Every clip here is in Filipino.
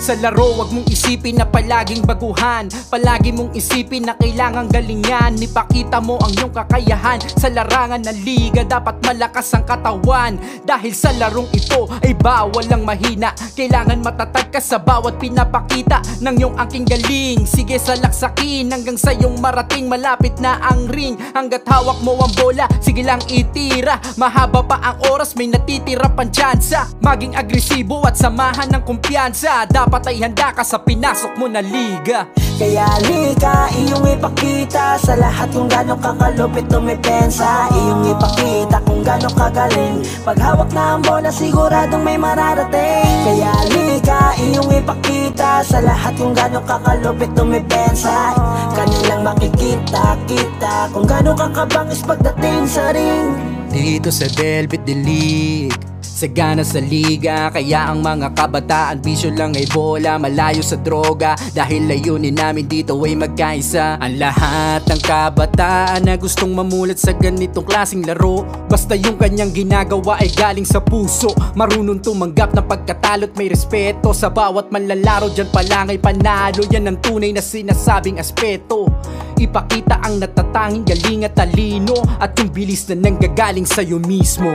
Sa laro, wag mong isipin na palaging baguhan. Palagi mong isipin na kailangang galingan. Ipakita mo ang iyong kakayahan. Sa larangan ng liga, dapat malakas ang katawan. Dahil sa larong ito ay bawal ang mahina. Kailangan matatag ka sa bawat pinapakita ng iyong aking galing. Sige, salaksakin hanggang sa iyong marating. Malapit na ang ring, hanggat hawak mo ang bola, sige lang itira. Mahaba pa ang oras, may natitira pang tsansa. Maging agresibo at samahan ng kumpiyansa. Dapat ay handa ka sa pinasok mo na liga. Kaya lika, iyong ipakita sa lahat kung gano'ng kakalupit tumipensa. Iyong ipakita kung gano'ng kagaling. Pag hawak na ang bola, siguradong may mararating. Kaya lika, iyong ipakita sa lahat kung gano'ng kakalupit tumipensa. Kanilang makikita kung gano'ng kakabangis pagdating sa ring. Dito sa Velvet League, sagana sa liga, kaya ang mga kabataan bisyo lang ay bola, malayo sa droga. Dahil layunin namin dito ay magkaisa. Ang lahat ng kabataan na gustong mamulat sa ganitong klaseng laro, basta yung kanyang ginagawa ay galing sa puso. Marunong tumanggap ng pagkatalo't may respeto. Sa bawat manlalaro dyan pa lang ay panalo. Yan ang tunay na sinasabing aspeto. Ipakita ang natatanging galing at talino, at yung bilis na nanggagaling sa'yo mismo.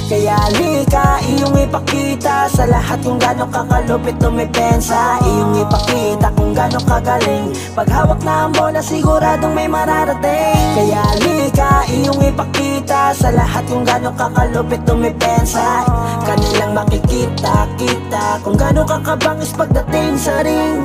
Kaya lika, iyong ipakita sa lahat kung gano'ng kakalupit tumipensa. Iyong ipakita kung gano'ng kagaling. Pag hawak na ang bola, siguradong may mararating. Kaya lika, iyong ipakita sa lahat kung gano'ng kakalupit tumipensa. Kanilang makikita kung gano'ng kakabangis pagdating sa ring.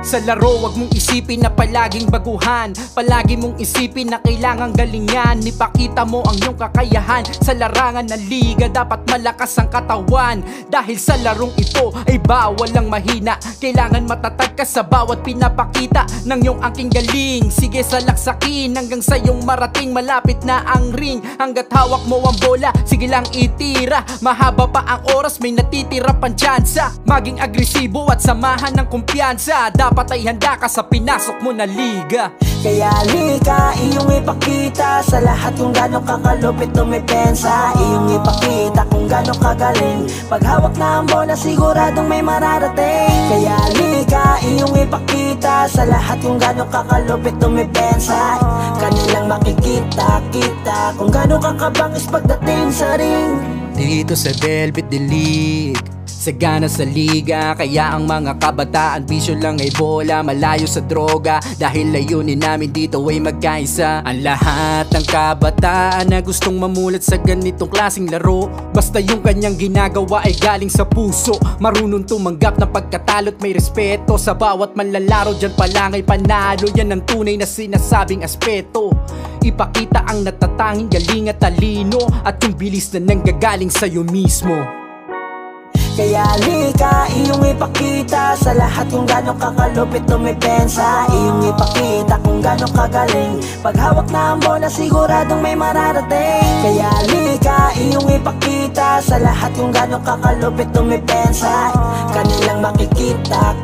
Sa laro, wag mong isipin na palaging baguhan. Palagi mong isipin na kailangang galingan. Ipakita mo ang iyong kakayahan. Sa larangan ng liga, dapat malakas ang katawan. Dahil sa larong ito ay bawal ang mahina. Kailangan matatag ka sa bawat pinapakita ng iyong aking galing. Sige, salaksakin hanggang sa iyong marating. Malapit na ang ring, hanggat hawak mo ang bola, sige lang itira. Mahaba pa ang oras, may natitira pang tsansa. Maging agresibo at samahan ng kumpiyansa. Dapat ay handa ka sa pinasok mo na liga. Kaya lika, iyong ipakita sa lahat kung gano'ng kakalupit tumipensa. Iyong ipakita kung gano'ng kagaling. Pag hawak na ang bola, siguradong may mararating. Kaya lika, iyong ipakita sa lahat kung gano'ng kakalupit tumipensa. Kanilang makikita kung gano'ng kakabangis pagdating sa ring. Dito sa Velvet League, sagana sa liga, kaya ang mga kabataan bisyo lang ay bola, malayo sa droga. Dahil layunin namin dito ay magkaisa. Ang lahat ng kabataan na gustong mamulat sa ganitong klaseng laro, basta yung kanyang ginagawa ay galing sa puso. Marunong tumanggap ng pagkatalo't may respeto. Sa bawat manlalaro dyan pa lang ay panalo. Yan ang tunay na sinasabing aspeto. Ipakita ang natatanging galing at talino, at yung bilis na nanggagaling sa'yo mismo. Kaya lika, iyong ipakita sa lahat kung gano'ng kakalupit tumipensa. Iyong ipakita kung gano'ng kagaling. Pag hawak na ang bola, siguradong may mararating. Kaya lika, iyong ipakita sa lahat kung gano'ng kakalupit tumipensa. Kanilang makikita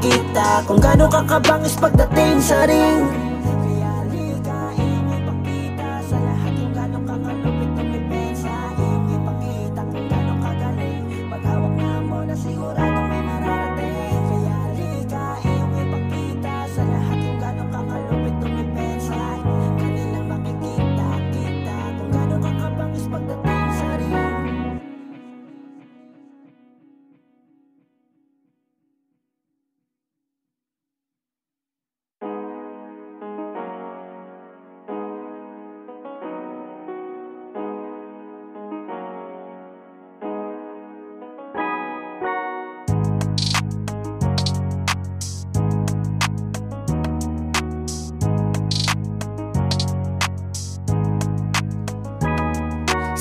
kung gano'ng kakabangis pagdating sa ring.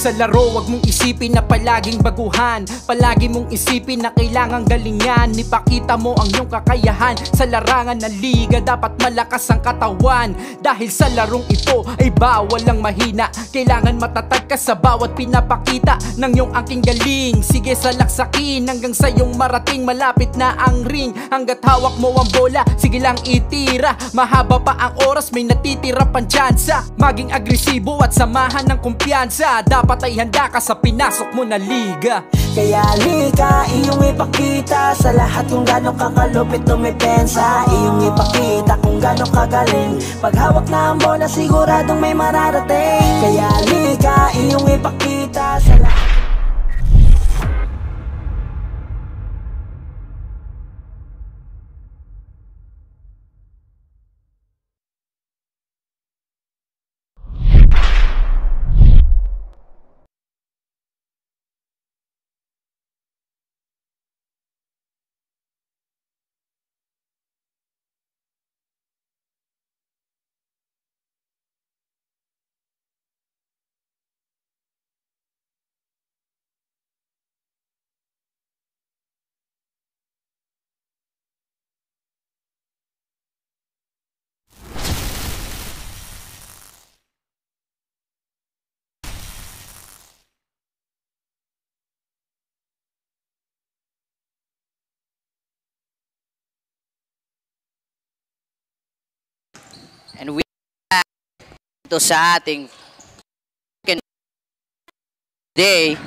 Sa laro, wag mong isipin na palaging baguhan. Palagi mong isipin na kailangang galingan. Ipakita mo ang iyong kakayahan. Sa larangan ng liga, dapat malakas ang katawan. Dahil sa larong ito ay bawal ang mahina. Kailangan matatag ka sa bawat pinapakita ng iyong angking galing. Sige salaksakin hanggang sa iyong marating. Malapit na ang ring, hanggat hawak mo ang bola, sige lang itira. Mahaba pa ang oras, may natitira pang tsansa. Maging agresibo at samahan ng kumpiyansa. Dapat ay handa ka sa pinasok mo na liga. Kaya lika, iyong ipakita sa lahat kung gano'ng kakalupit dumepensa. Iyong ipakita kung gano'ng kagaling. Pag hawak na ang bola, siguradong may mararating. Kaya lika, iyong ipakita sa lahat. And we back ito sa ating day.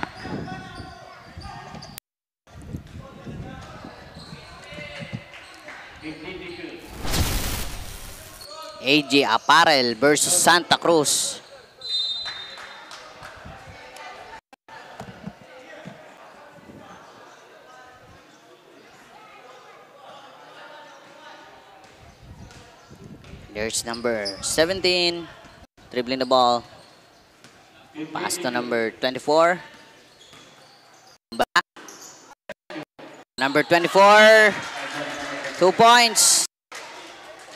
AJ Apparel versus Santa Cruz. There's number 17, dribbling the ball. Pass to number 24. Back. Number 24, 2 points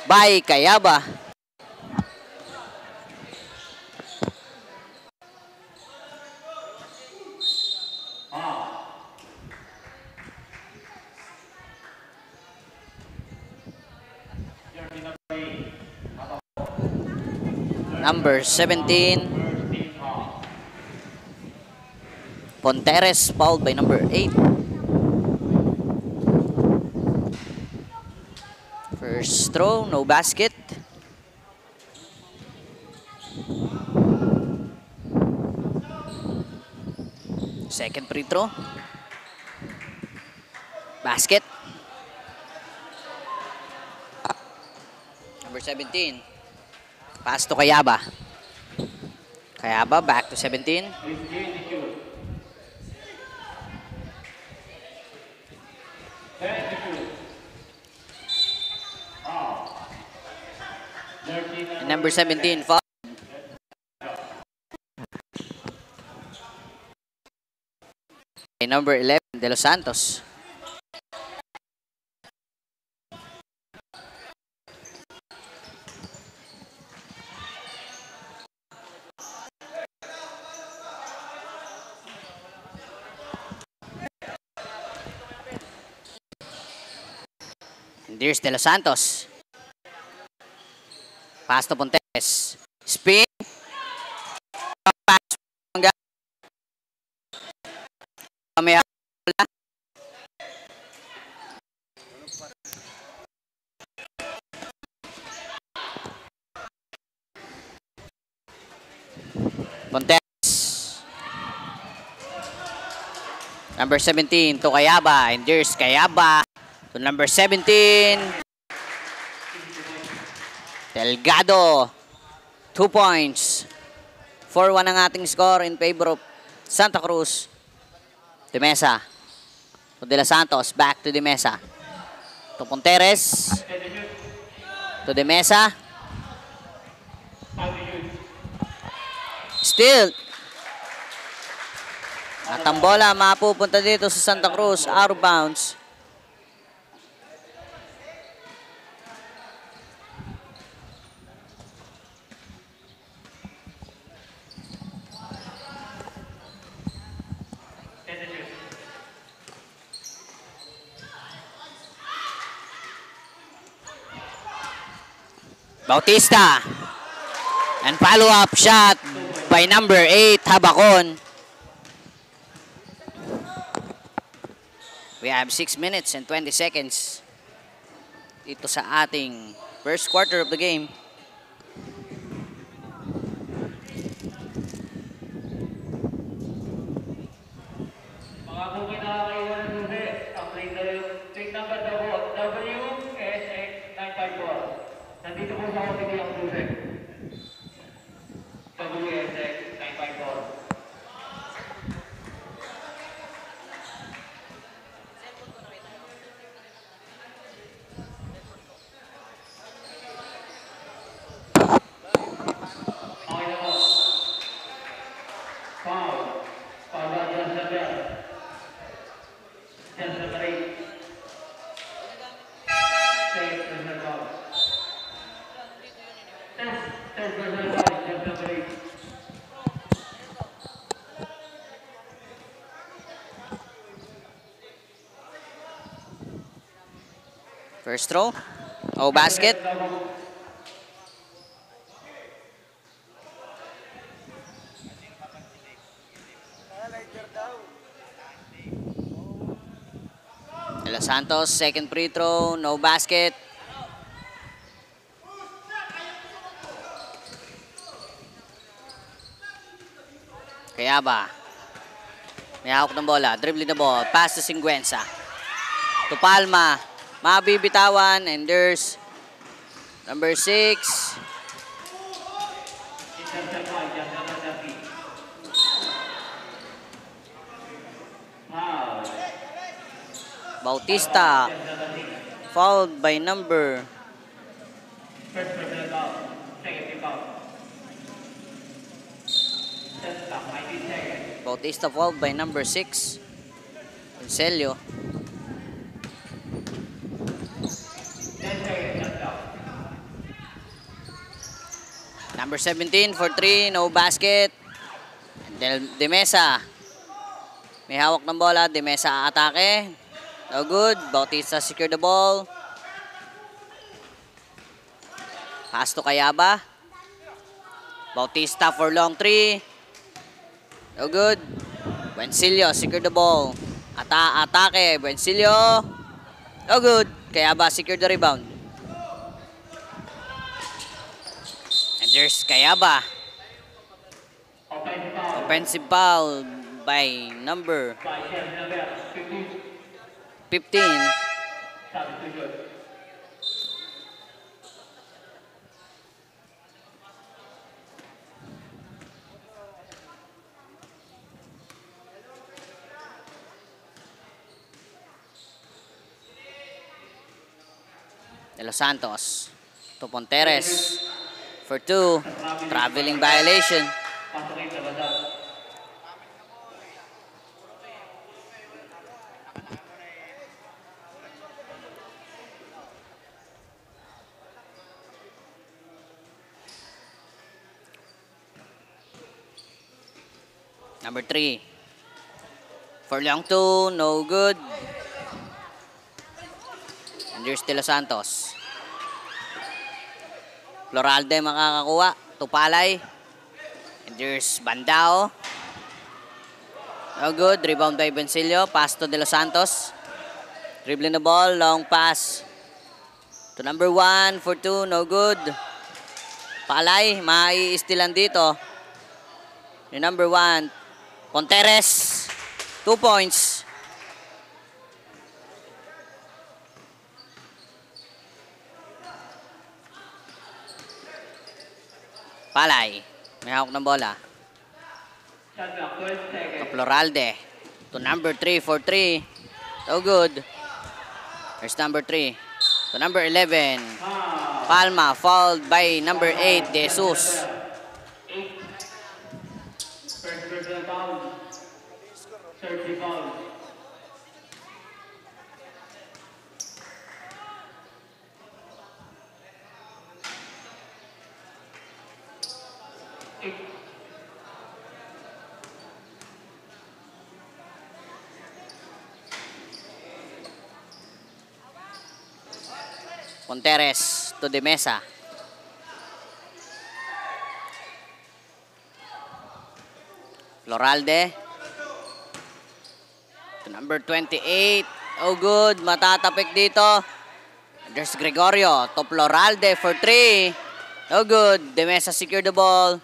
by Cayaba. Number 17, Ponteres, fouled by number 8. First throw, no basket. Second free throw. Basket. Number 17. Pass to Cayaba. Cayaba back to 17. And number 17 foul. And number 11 De Los Santos. There's De Los Santos. Pass to Pontes. Spin. Pass. Mamaya. Pontes. Number 17 to Cayaba. And there's Cayaba. To number 17, Delgado, 2 points. 4-1 ang ating score in favor of Santa Cruz. De Mesa, to De Los Santos, back to De Mesa. To Ponteres, to De Mesa. Still. At ang bola mapupunta dito sa Santa Cruz, out of bounds. Bautista. And follow-up shot by number 8, Habacon. We have 6 minutes and 20 seconds dito sa ating first quarter of the game. Mga bukid na kakaiwan ng susi, ang plate number WSX 954. Nandito po sa committee ang susi. WSX 954. Okay na po. Foul. Foul ba dyan sa bell? Dyan sa break. Test personal foul. Test personal foul. Dyan sa break. First throw. Oh, basket. De Los Santos, second free throw, no basket. Kayaba. May hawak ng bola, dribbling the ball, pass to Singüenza. To Palma, mabibitawan, and there's number 6. Interception dyan sa Madapi. Foul. Bautista, fouled by number First personal foul. Second team foul. Set clock, 19 seconds. Bautista, fouled by number 6. Encelio. 10 seconds, set clock. Number 17 for 3, no basket. De Mesa. May hawak ng bola, De Mesa atake. No good. Bautista secure the ball. Pass to Kayaba. Bautista for long 3. No good. Buencillo secure the ball. Atake. Buencillo. No good. Kayaba secure the rebound. And there's Kayaba. Offensive foul. Offensive foul by number By Chef Navel. 15. 15. Substitution. De Los Santos to Ponteres for 2. Traveling violation. Pasukin sa basa. Number 3 for long 2, no good. And there's De Los Santos. Floralde makakakuha. Tupalay. And there's Bandao. No good. Rebound by Buencillo. Pass to De Los Santos. Dribbling the ball. Long pass to number 1 for 2. No good. Palay. Mai-stealan dito. Yung number 1. Ponteres. 2 points. Palay. May hawak ng bola. Shot clock, 12 seconds. To Floralde. To number 3 for 3. No good. There's number 3. To number 11. Palma fouled by number 8, De Jesus. 8. First personal foul. Third team foul. Ponteres to De Mesa. Floralde. To number 28. Oh, good. Matatapik dito. There's Gregorio to Floralde for 3. Oh, good. De Mesa secure the ball.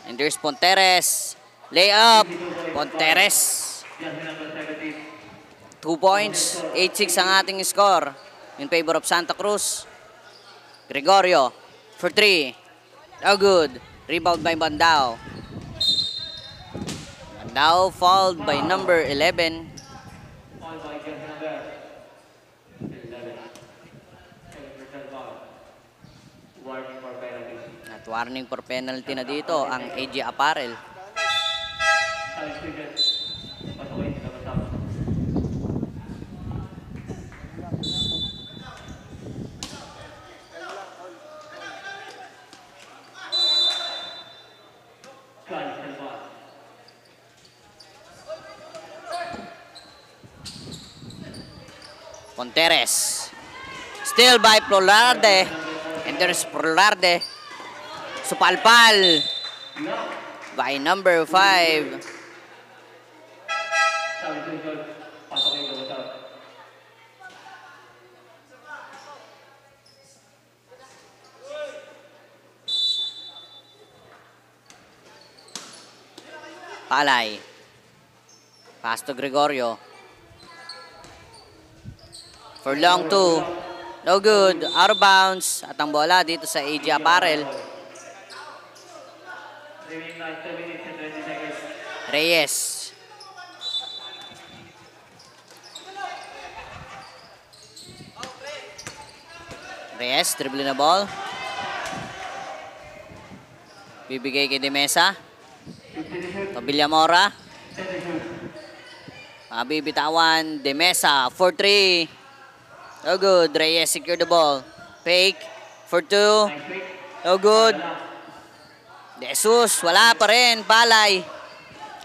And there's Ponteres. Layup. Ponteres. 2 points. 8-6 ang ating score in favor of Santa Cruz. Gregorio for 3. Oh, good. Rebound by Bandao. Bandao fouled by number 11. All by just number 11. Warning for penalty. At warning for penalty na dito ang AG Apparel. Substitution. Pasukin sila kasama. Ponteres. Still by Floralde. And there's Floralde. Supalpal by number 5. Substitution. Pasukin sila kasama. Palay. Pass to Gregorio. For long 2. No good. Out of bounds. At ang bola dito sa AG Apparel. Remaining 2 minutes and 20 seconds. Reyes. Reyes, dribble na ball. Bibigay kay De Mesa. To Villamora. Mabibitawan. De Mesa for 3. Oh, good. Reyes secure the ball. Fake for 2. Oh, good. De Jesus, wala pa rin. Palay.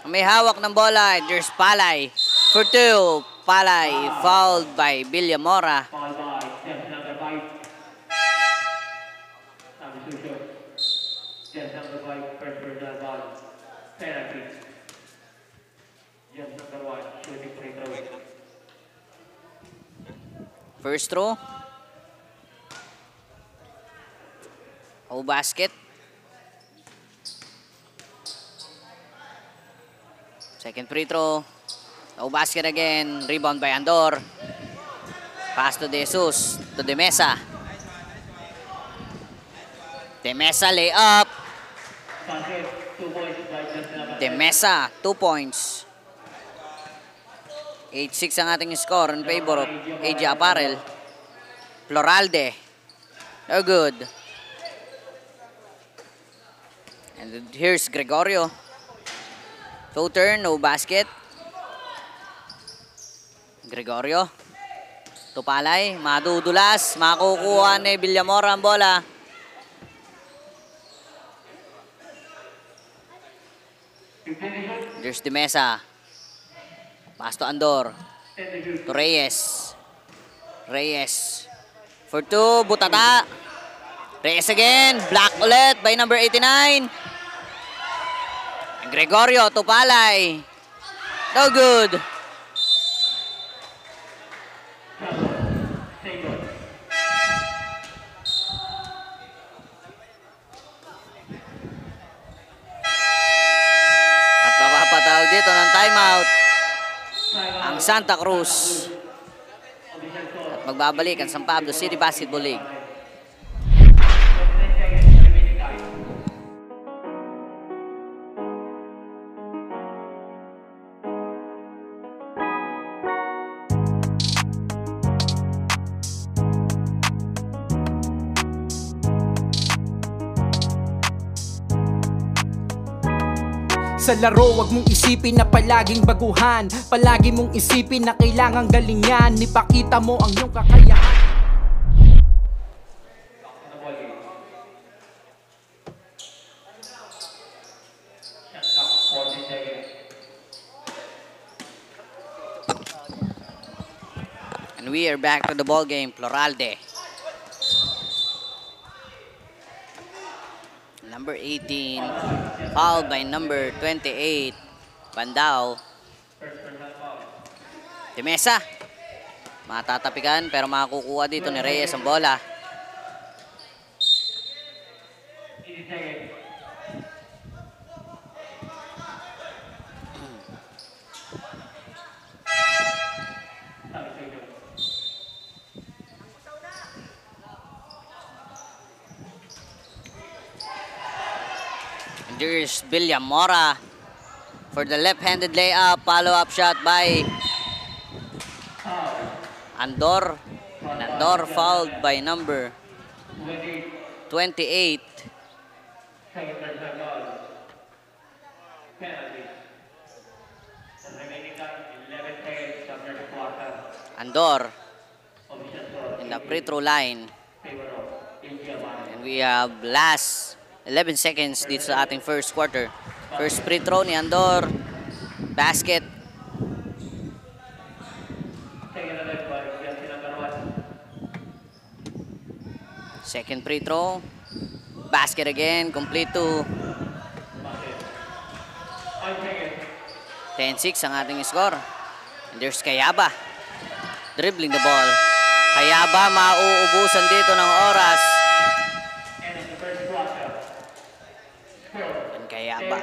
May hawak ng bola. There's Palay for 2. Palay fouled by Villamora. Foul by just number 5. Substitution. Just number 5. First personal foul. Penalty. Just number 1. Shooting free throw. First throw. O basket. Second free throw. O basket again. Rebound by Andor. Pass to De Jesus. To De Mesa. De Mesa layup. Basket. 2 points by just number De Mesa, 2 points. 8-6 ang ating score in favor of AG Apparel. Floralde. No good. And here's Gregorio. Toe turn, no basket. Gregorio. Tupalay, madudulas. Makukuha ni Villamora ang bola. There's De Mesa. Pass to Andor. To Reyes. Reyes. For 2, Butata. Reyes again. Block ulit by number 89. And Gregorio to Palay. No good. At mapapatawag dito ng timeout ang Santa Cruz. At magbabalik ang San Pablo City Basketball League. Sa laro, wag mong isipin na palaging baguhan. Palagi mong isipin na kailangang galingan. Ipakita mo ang iyong kakayahan. And we are back to the ball game. Floralde. number 18, fouled by number 28, Bandao. Timesa. Matatapikan pero makakukuha dito ni Reyes ang bola. Here's Villamora for the left-handed layup. Follow-up shot by Andor. And Andor fouled by number 28. Andor in the free throw line. And we have last 11 seconds dito sa ating first quarter. First free throw ni Andor. Basket. Second free throw. Basket again. Complete to 10-6 ang ating score. And there's Kayaba. Dribbling the ball. Kayaba mauubusan dito ng oras. Kayaba.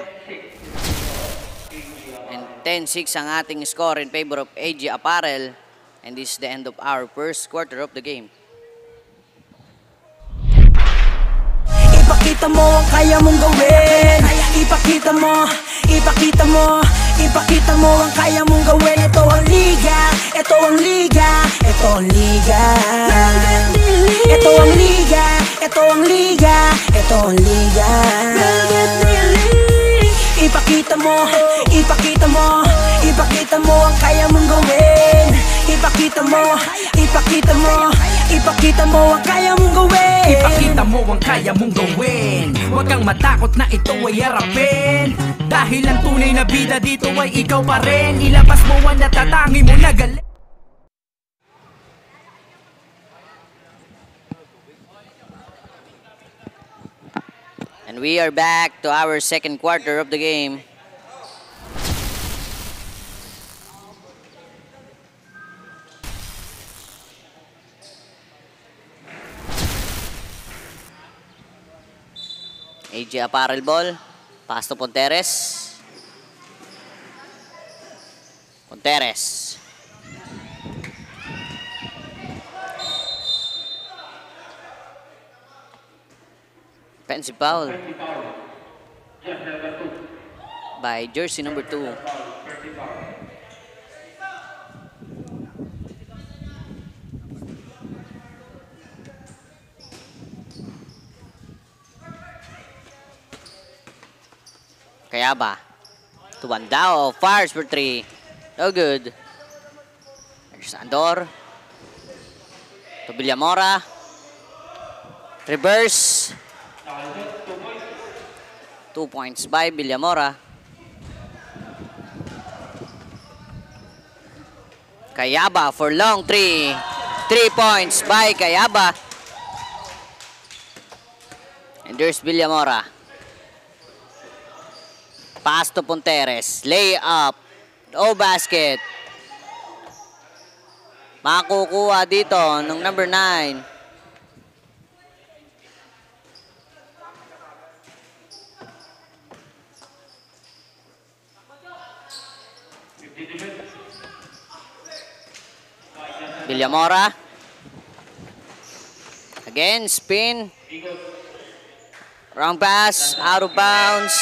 And 10-6 ang ating score in favor of AG Apparel. And this is the end of our first quarter of the game. Ipakita mo ang kaya mong gawin. Ipakita mo, ipakita mo, ipakita mo ang kaya mong gawin. Ito ang liga, ito ang liga, ito ang liga. Ito ang liga, ito ang liga, ito ang liga. Ipakita mo, ipakita mo, ipakita mo ang kaya mong gawin. Ipakita mo, ipakita mo, ipakita mo ang kaya mong gawin. Ipakita mo ang kaya mong gawin. Huwag kang matakot na ito ay harapin. Dahil ang tunay na bida dito ay ikaw pa rin. Ilabas mo ang natatangi mo na galit. And we are back to our second quarter of the game. AG Apparel ball. Pass to Ponteres. Ponteres. Offensive foul by jersey number 2. Kayaba to Bandao, fires for 3. No good. There's Andor to Villamora. Reverse. 2 points by Villamora. Kayaba for long 3. 3 points by Kayaba. And there's Villamora. Pass to Ponteres. Lay up. No basket. Makukuha dito ng number 9. Villamora. Again, spin. Wrong pass. Out of bounds.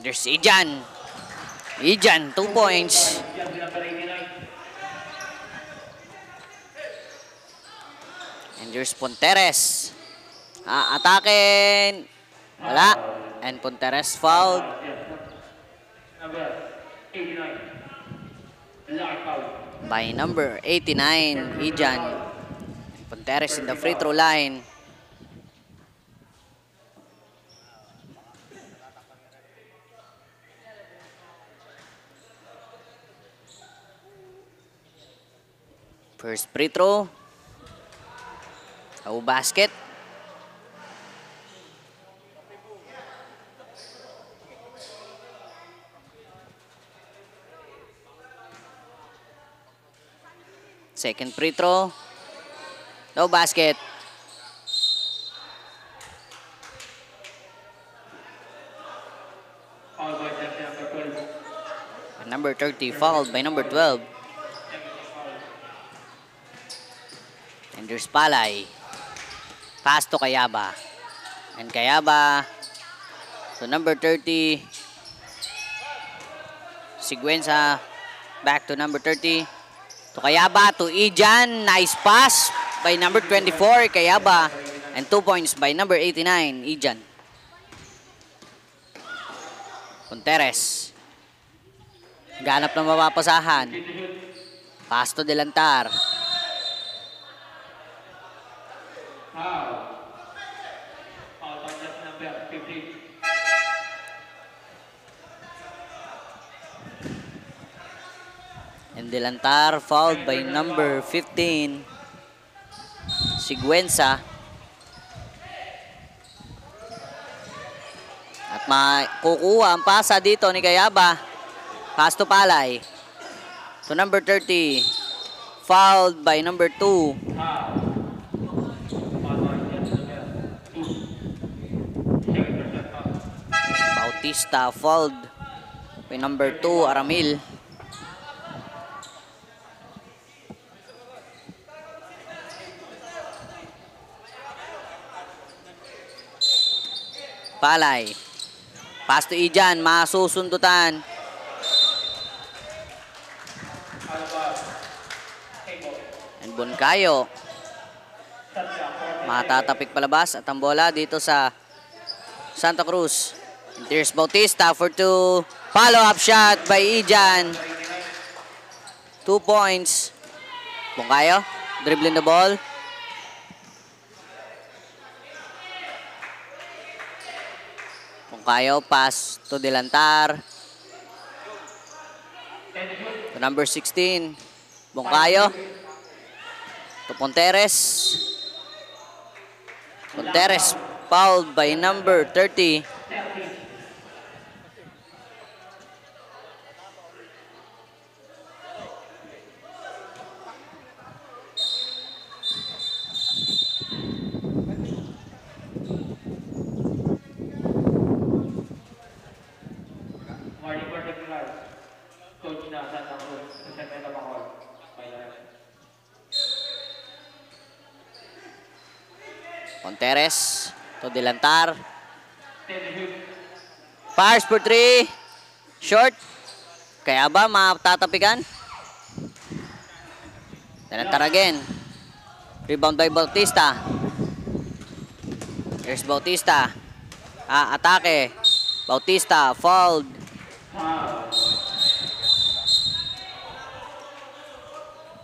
There's Ijan. Ijan, 2 points. And there's Ponteres. Atakin. Wala. And Ponteres fouled. By number 89, Ijan. Ponteres in the free throw line. First free throw. O basket. Second free throw. No basket. Foul by jersey number 12. Number 30 fouled by number 12. And there's Palay. Pass to Cayaba. And Cayaba to number 30. Siguenza back to number 30. To Cayaba, to Ijan. Nice pass by number 24, Cayaba. And 2 points by number 89, Ijan. Conteres. Ganap na mapapasahan. Pass to Delantar. Foul. Foul by jersey number 15. And Delantar fouled by number 15, Siguenza. At makukuha ang pasa dito ni Cayaba. Pass to Palay. To number 30. Fouled by number 2. Foul. Foul by jersey number 2. Second personal foul. Bautista fouled by number 2, Aramil. Palay. Pass to Ijan. Masusundutan. And Boncayo. Matatapik palabas at ang bola dito sa Santa Cruz. And there's Bautista for 2. Follow-up shot by Ijan. 2 points. Boncayo. Dribbling the ball. Boncayo, pass to Delantar. To number 16. Boncayo. To Ponteres. Ponteres fouled by number 30. Warning for technical. Coach na Santa Cruz. Present na foul. By direction. Ponteres to Delantar. 10 shoot. Fires for 3. Short. Kaya ba matatapikan? Delantar again. Rebound by Bautista. Here's Bautista. Atake. Bautista fouled. Foul.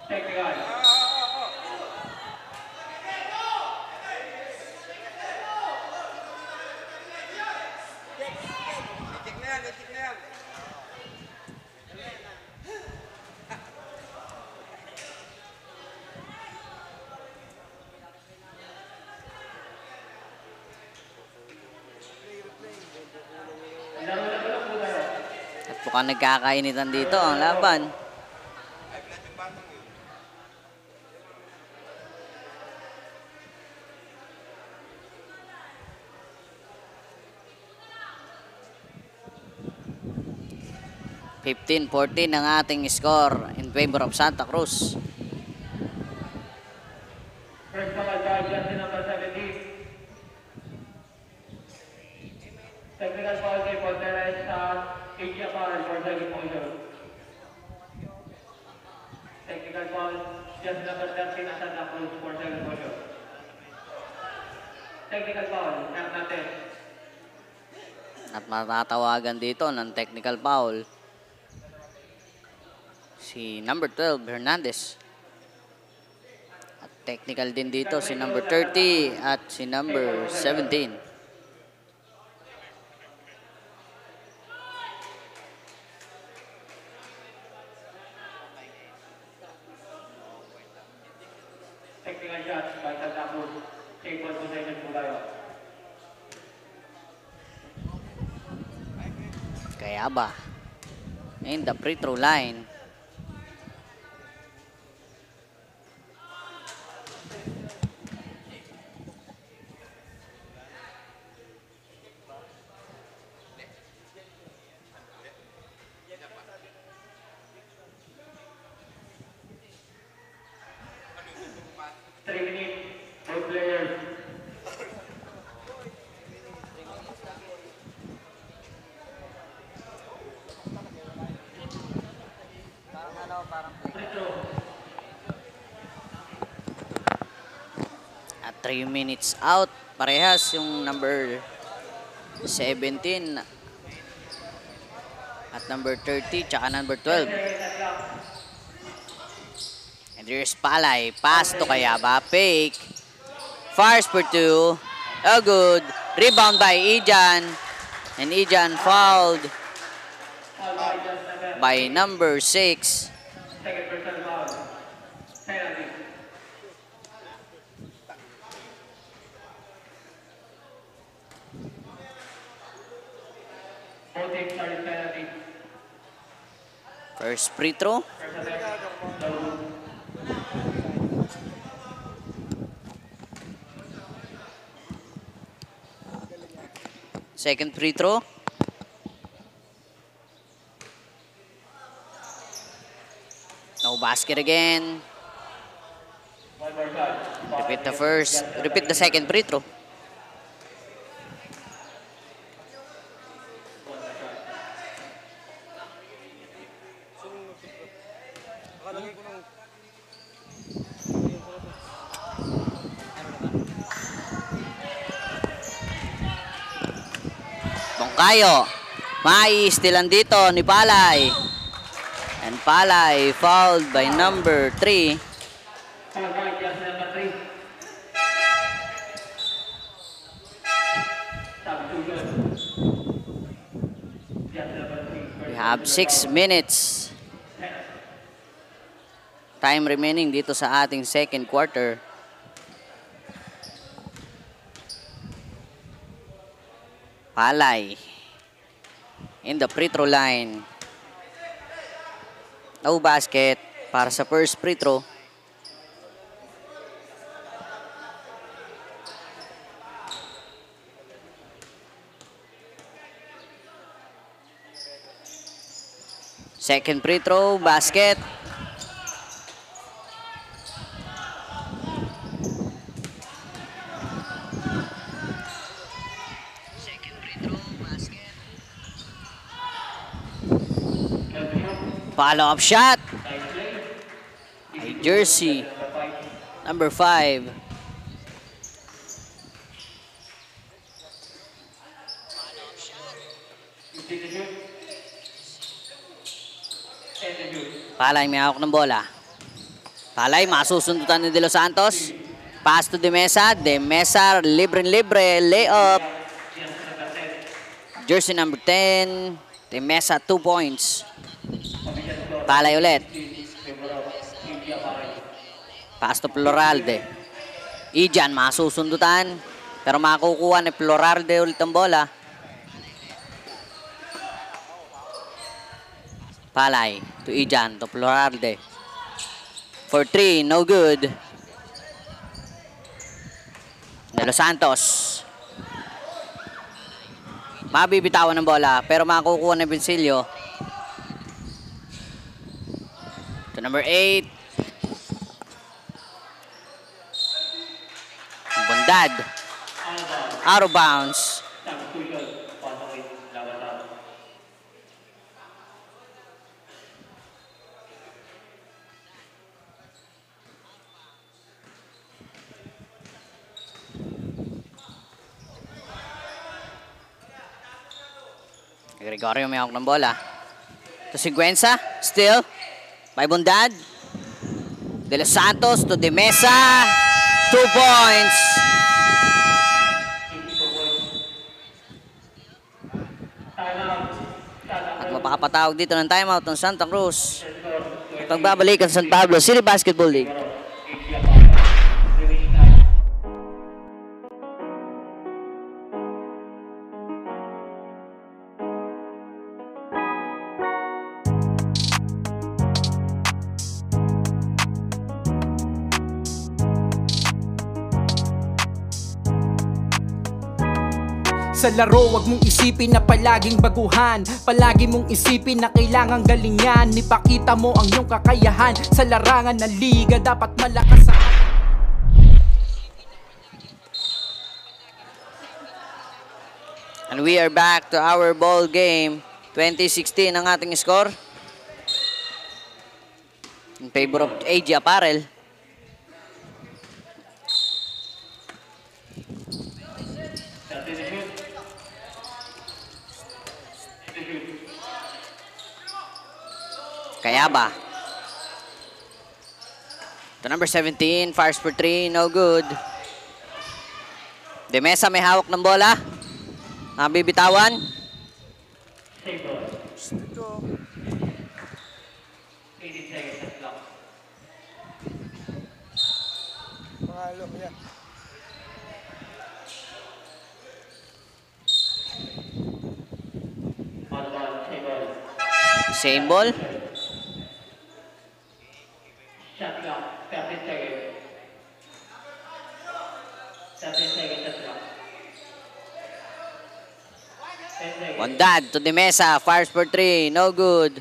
Technical. At mukhang nagkakainitan dito ang laban. (15-14) ang ating score in favor of Santa Cruz. First foul by jersey number 17. Technical foul kay Ponteres sa Asia foul for second motion. Technical foul, jersey number 13 na Santa Cruz for second motion. Technical foul, natin. At matatawagan dito ng technical foul si number 12, Hernandez. At technical din dito si number 30 at si number 17. Technical shot by Santa Cruz. Take 1 possession po tayo. Kaya ba? In the free throw line. Both players. At 3 minutes out. Parehas yung number 17 at number 30 tsaka number 12. And here's Palay. Pass to Kayaba. Fake. Fires for 2. Oh, good. Rebound by Ijan. And Ijan fouled by number 6. Second personal foul. Penalty. Both teams started penalty. First free throw. First attempt. No good. Second free throw. No basket again. One more shot. Repeat the second free throw. Bongkayo. Mai-stealan dito ni Palay. And Palay fouled by number 3. Foul by just number 3. Substitution. Just number 3. We have 6 minutes. Time remaining dito sa ating second quarter. Palay in the free throw line. No basket para sa first free throw. Second free throw, basket. Follow-up shot. Ay, jersey. Number 5. Palay may hawak ng bola. Palay masusundutan ni De Los Santos. Pass to De Mesa. De Mesa libre-libre. Layup. Jersey number 10. De Mesa 2 points. Palay ulit. Pass to Floralde. Ijan masusundutan. Pero makukuha ni Floralde ulit ang bola. Palay to Ijan to Floralde. For 3, no good. De Los Santos. Mabibitawan ng bola pero makukuha ni Vincilio. To number 8. Bondad. Out of bounds. Gregorio may hawak ng bola. To Sigüenza. Still. By Bondad. De Los Santos to De Mesa. 2 points. At mapapatawag dito ng timeout ng Santa Cruz. Pagbabalik ang San Pablo City Basketball League. Sa laro, wag mong isipin na palaging baguhan. Palagi mong isipin na kailangang galingan. Ipakita mo ang iyong kakayahan. Sa larangan ng liga, dapat malakas ang... And we are back to our ball game. 2016 ang ating score. In favor of AG Apparel. Kayaba. To number 17, fires for 3, no good. De Mesa may hawak ng bola. Nabibitawan. Pangalo, yan. Same ball. Shot clock, 30 seconds. 30 seconds shot clock. 10 seconds. Bondad to De Mesa, fires for 3, no good.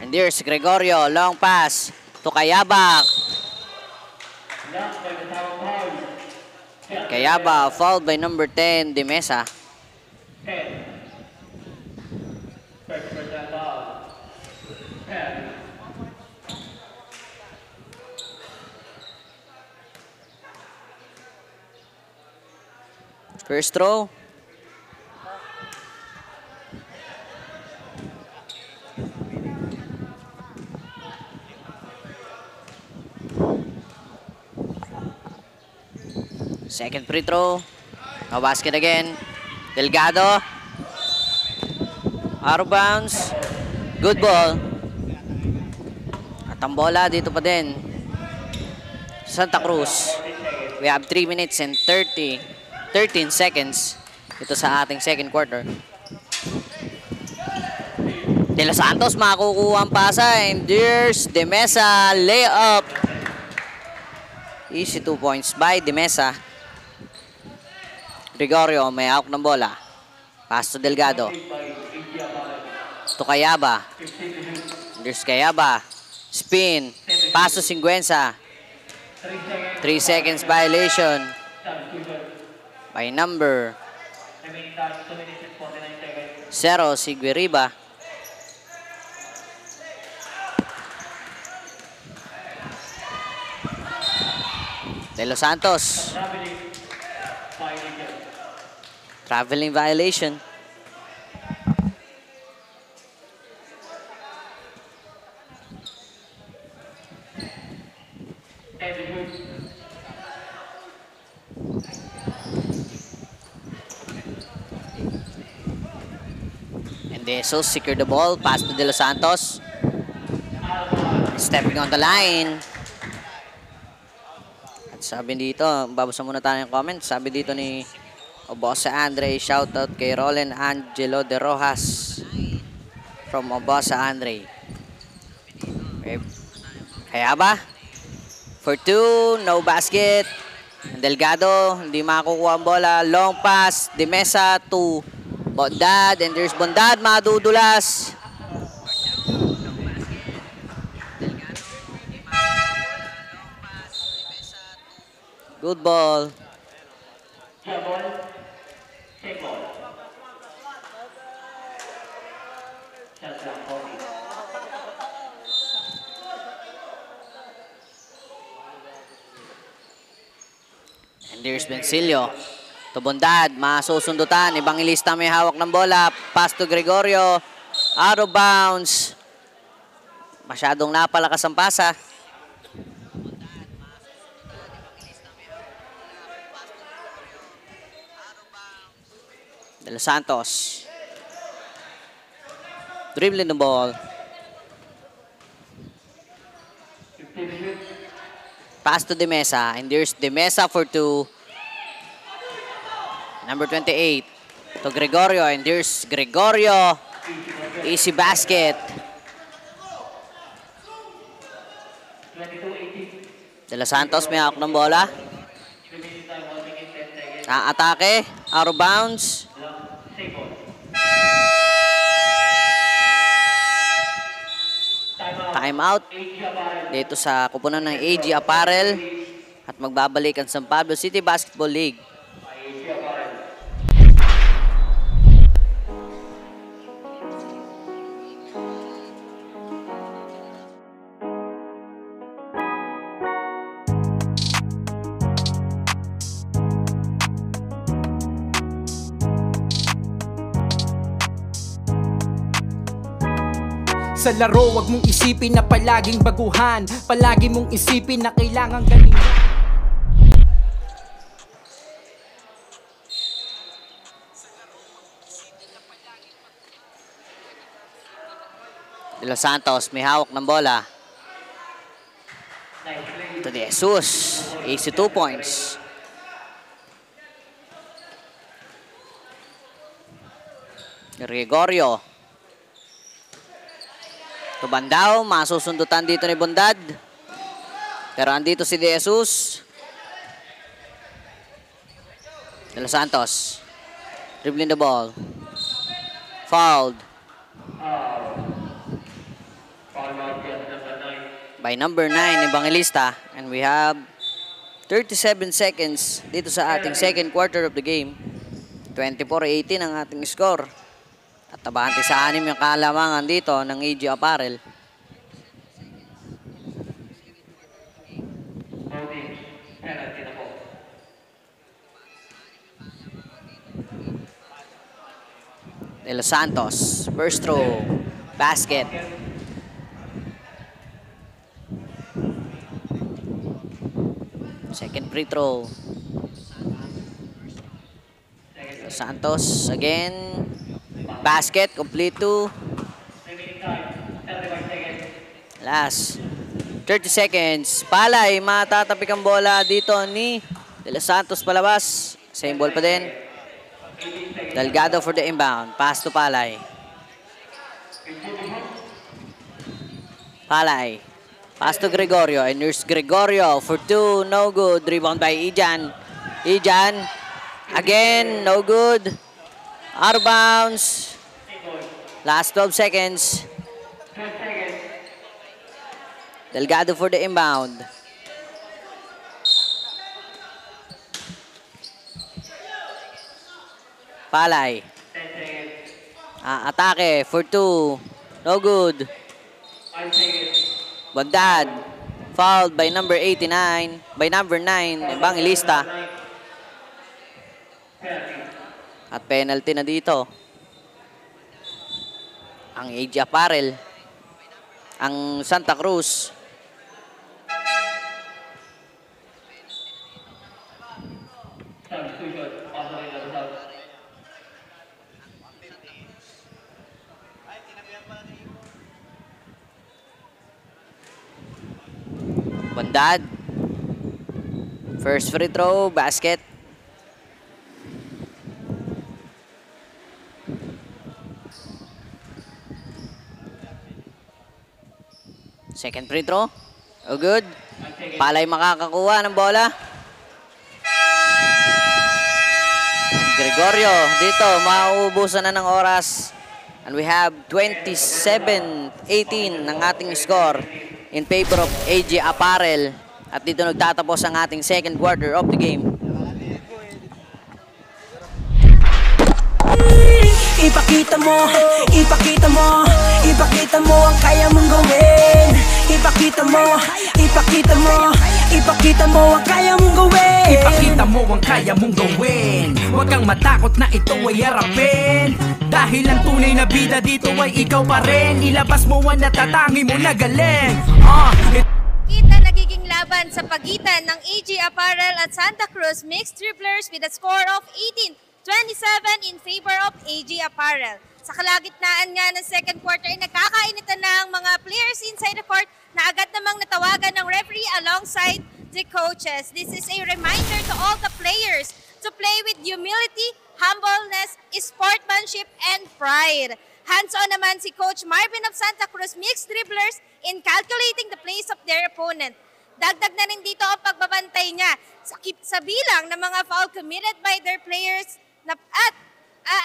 And there's Gregorio, long pass to Kayaba. Lock by the tower foul. Kayaba, fouled by number 10, De Mesa. 10. First person foul. 10. First throw. Second free throw. No basket again. Delgado. Out of bounds. Good ball. At ang bola dito pa din. Santa Cruz. We have 3 minutes and 13 seconds ito sa ating second quarter. De Los Santos makukuha ang pasa, and there's De Mesa layup. Easy 2 points by De Mesa. Gregorio may hawak ng bola. Pass to Delgado. To Kayaba. There's Kayaba. Spin. Pass to Singüenza. 3 seconds violation by number Remaining time 2 minutes and 49 seconds. 0, Siguiriba. De Los Santos. Traveling violation. And Jesus secure the ball. Pass to De Los Santos. Stepping on the line. At sabi dito, babasa muna tayo ng comment. Sabi dito ni Obosa Andre, shoutout kay Roland Angelo de Rojas from Obosa Andre. Okay. Kaya ba? For 2, no basket. Delgado, hindi makakukuha ang bola. Long pass, De Mesa to Bondad. And there's Bondad, madudulas. Good ball. And there's Bencilio. To Bondad, masusundutan. Ibang ilista may hawak ng bola. Pass to Gregorio. Out of bounds. Masyadong napalakas ang pasa. De Los Santos. Dribbling the ball. Pass to De Mesa. And there's De Mesa for 2. Number 28. To Gregorio. And there's Gregorio. Easy basket. De Los Santos may hawak ng bola. Atake. Out of bounds. Time out dito sa kupunan ng AG Apparel at magbabalik ang San Pablo City Basketball League. Sa laro, wag mong isipin na palaging baguhan. Palagi mong isipin na kailangan galingan. De Los Santos may hawak ng bola. Ito De Jesus. Easy 2 points. Gregorio. Tubandaw, masusundutan dito ni Bondad. Pero andito si De Jesus. De Los Santos. Dribbling the ball. Fouled. By number 9, Evangelista. And we have 37 seconds dito sa ating second quarter of the game. 24-18 ang ating score. At abante sa 6 yung kalamangan dito ng AG Apparel. De Los Santos, first throw, basket. Second free throw. De Los Santos again. Basket, complete to. Last 30 seconds. Palay, matatapik ang bola dito ni De Los Santos palabas. Same ball pa din. Delgado for the inbound. Pass to Palay. Palay. Pass to Gregorio. And here's Gregorio for 2. No good. Rebound by Ijan. Ijan. Again, no good. Out of bounds. Last 12 seconds. Delgado for the inbound. Palay. Atake for 2. No good. Bondad. Fouled by number 89. By number 9, Evangelista. At penalty na dito. Ang AG Apparel. Ang Santa Cruz. Bondad. First free throw, basket. Second free throw. Oh, good. Palay makakakuha ng bola. Gregorio dito, mauubusan na ng oras. And we have 27-18 ng ating score in favor of AG Apparel. At dito nagtatapos ang ating second quarter of the game. Ipakita mo, ipakita mo, ipakita mo ang kaya mong gawin. Ipakita mo, ipakita mo, ipakita mo ang kaya mong gawin. Ipakita mo ang kaya mong gawin. Huwag kang matakot na ito ay harapin. Dahil ang tunay na bida dito ay ikaw pa rin. Ilabas mo ang natatangi mo na galing. Kita nagiging laban sa pagitan ng AG Apparel at Santa Cruz mixed dribblers with a score of 18-27 in favor of AG Apparel. Sa kalagitnaan nga ng second quarter ay nagkakainitan na ang mga players inside the court na agad namang natawagan ng referee alongside the coaches. This is a reminder to all the players to play with humility, humbleness, sportsmanship, and pride. Hands-on naman si Coach Marvin of Santa Cruz mixed dribblers in calculating the plays of their opponent. Dagdag na rin dito ang pagbabantay niya sa bilang ng mga foul committed by their players at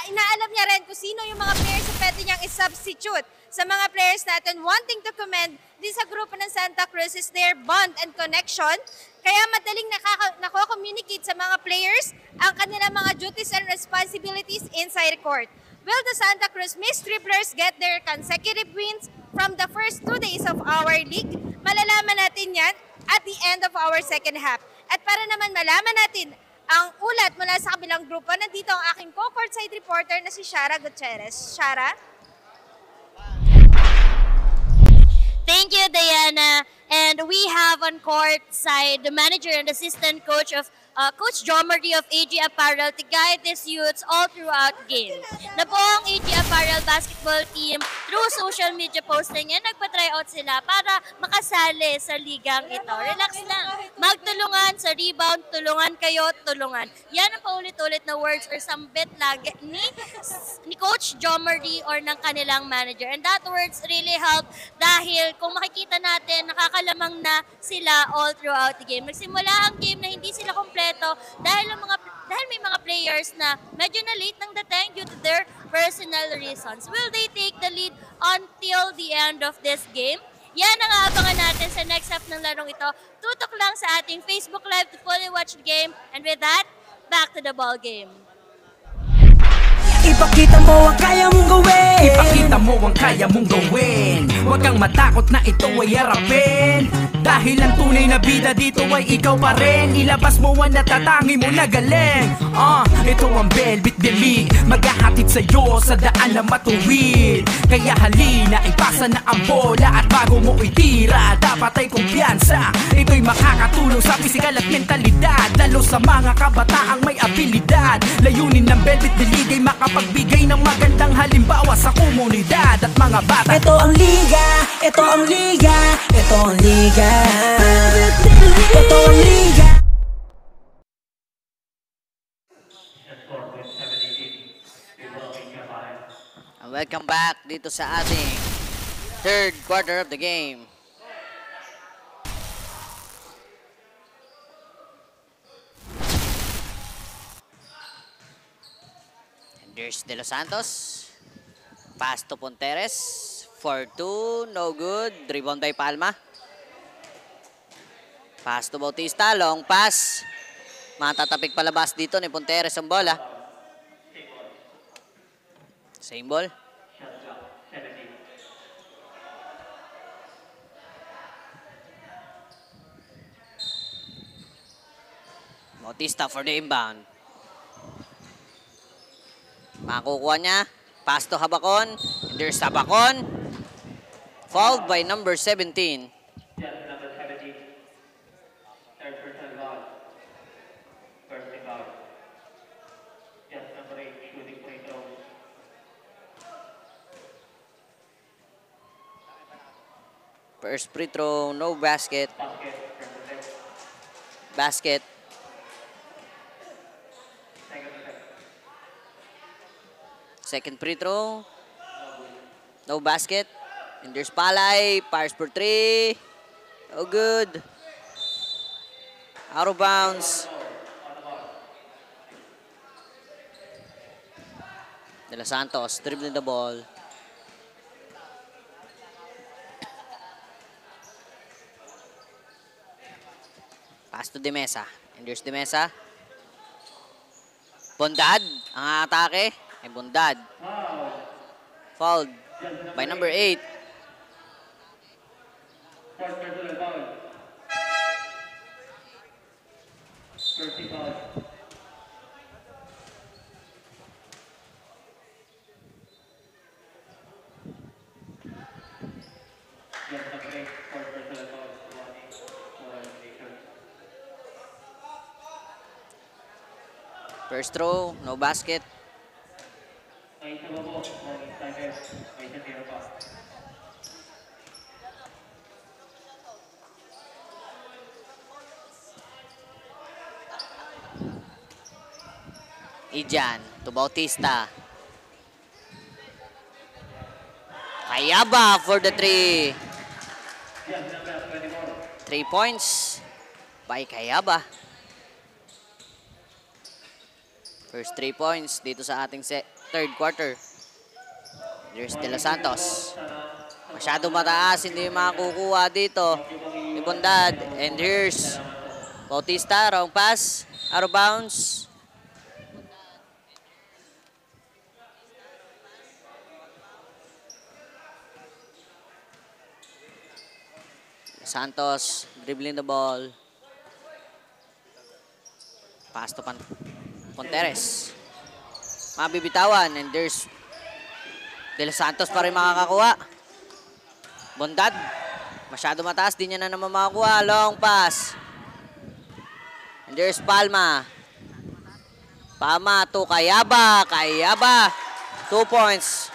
inaalam niya rin kung sino yung mga players na pwede niyang i-substitute sa mga players natin. One thing to commend din sa grupo ng Santa Cruz is their bond and connection. Kaya madaling nako-communicate sa mga players ang kanilang mga duties and responsibilities inside court. Will the Santa Cruz Mixed Triplers get their consecutive wins from the first 2 days of our league? Malalaman natin yan at the end of our second half. At para naman malaman natin ang ulat mula sa kabilang grupo, nandito ang aking co-courtside reporter na si Shara Gutierrez. Shara? Thank you, Diana. And we have on court side the manager and assistant coach of Coach John Marie of AG Apparel to guide these youths all throughout game. Na po ang AG Apparel basketball team through social media posting and nagpa-tryout sila para makasali sa ligang ito. Relax lang. Magtulungan sa rebound, tulungan kayo, tulungan. Yan ang paulit-ulit na words or sambit lagi ni Coach John Marie or ng kanilang manager. And that words really help dahil kung makikita natin, nakakalamang na sila all throughout the game. Nagsimula ang game na hindi sila kompleto dahil may mga players na medyo na late ng dating due to their personal reasons. Will they take the lead until the end of this game? Yan ang aabangan natin sa next half ng larong ito. Tutok lang sa ating Facebook Live to fully watch the game. And with that, back to the ball game. Ipakita mo ang kaya mong gawin. Ipakita mo ang kaya mong gawin. Huwag kang matakot na ito ay harapin. Dahil ang tunay na bida dito ay ikaw pa rin. Ilabas mo ang natatangi mo na galing. Ito ang Velvet League, maghahatid sa'yo sa daan na matuwid. Kaya halina, ipasa na ang bola. At bago mo itira, dapat ay kumpiyansa. Ito'y makakatulong sa pisikal at mentalidad, lalo sa mga kabataang may abilidad. Layunin ng Velvet League ay makapagbigay ng magandang halimbawa sa komunidad at mga bata. Ito ang liga, ito ang liga, ito ang liga, ito ang liga. Welcome back dito sa ating third quarter of the game. And there's De Los Santos. Pass to Ponteres. 4-2, no good. Rebound by Palma. Pass to Bautista, long pass. Matatapik palabas dito ni Ponteres ang bola. Same ball. Bautista for the inbound. Makukuha niya. Pass to Habacon. And there's Habacon. Fouled by number 17. Just number 17. Third person foul. First foul. Just number 8, shooting free throw. First free throw, no basket. Basket. Second free throw. No basket. And there's Palay. Fires for 3. No good. Out of bounds. De Los Santos dribbling the ball. Pass to De Mesa. And there's De Mesa. Bondad. Ang atake ay Bondad. Fouled by number 8. Fourth person foul. First foul. Just number 8, fourth person foul. First throw, no basket. May isa po, Morning Tiger. May isa tiro pa. Ijan to Bautista. Kayaba for the 3. 3 points by Kayaba. First 3 points dito sa ating third quarter. There's De Los Santos. Masyado mataas, hindi makakukuha dito ni Bondad. And here's Bautista, wrong pass, out of bounds. Santos dribbling the ball. Pass to Ponteres. Mabibitawan, and there's De Los Santos pa rin makakakuha. Bondad, masyado mataas, di niya na naman makakuha. Long pass. And there's Palma. Palma to Cayaba. Cayaba, 2 points.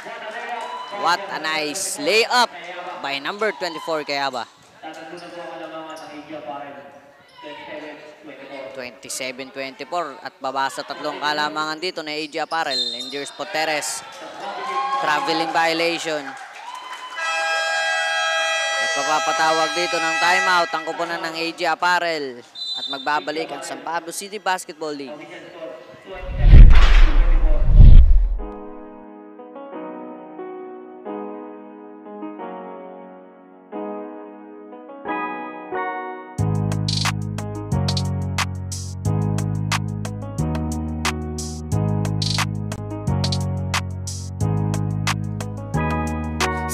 What a nice layup by number 24, Cayaba. 27-24 at baba sa tatlong kalamangan dito na AG Apparel. And there's Ponteres. Traveling violation. At papapatawag dito ng timeout ang kupunan ng AG Apparel. At magbabalik ang San Pablo City Basketball League.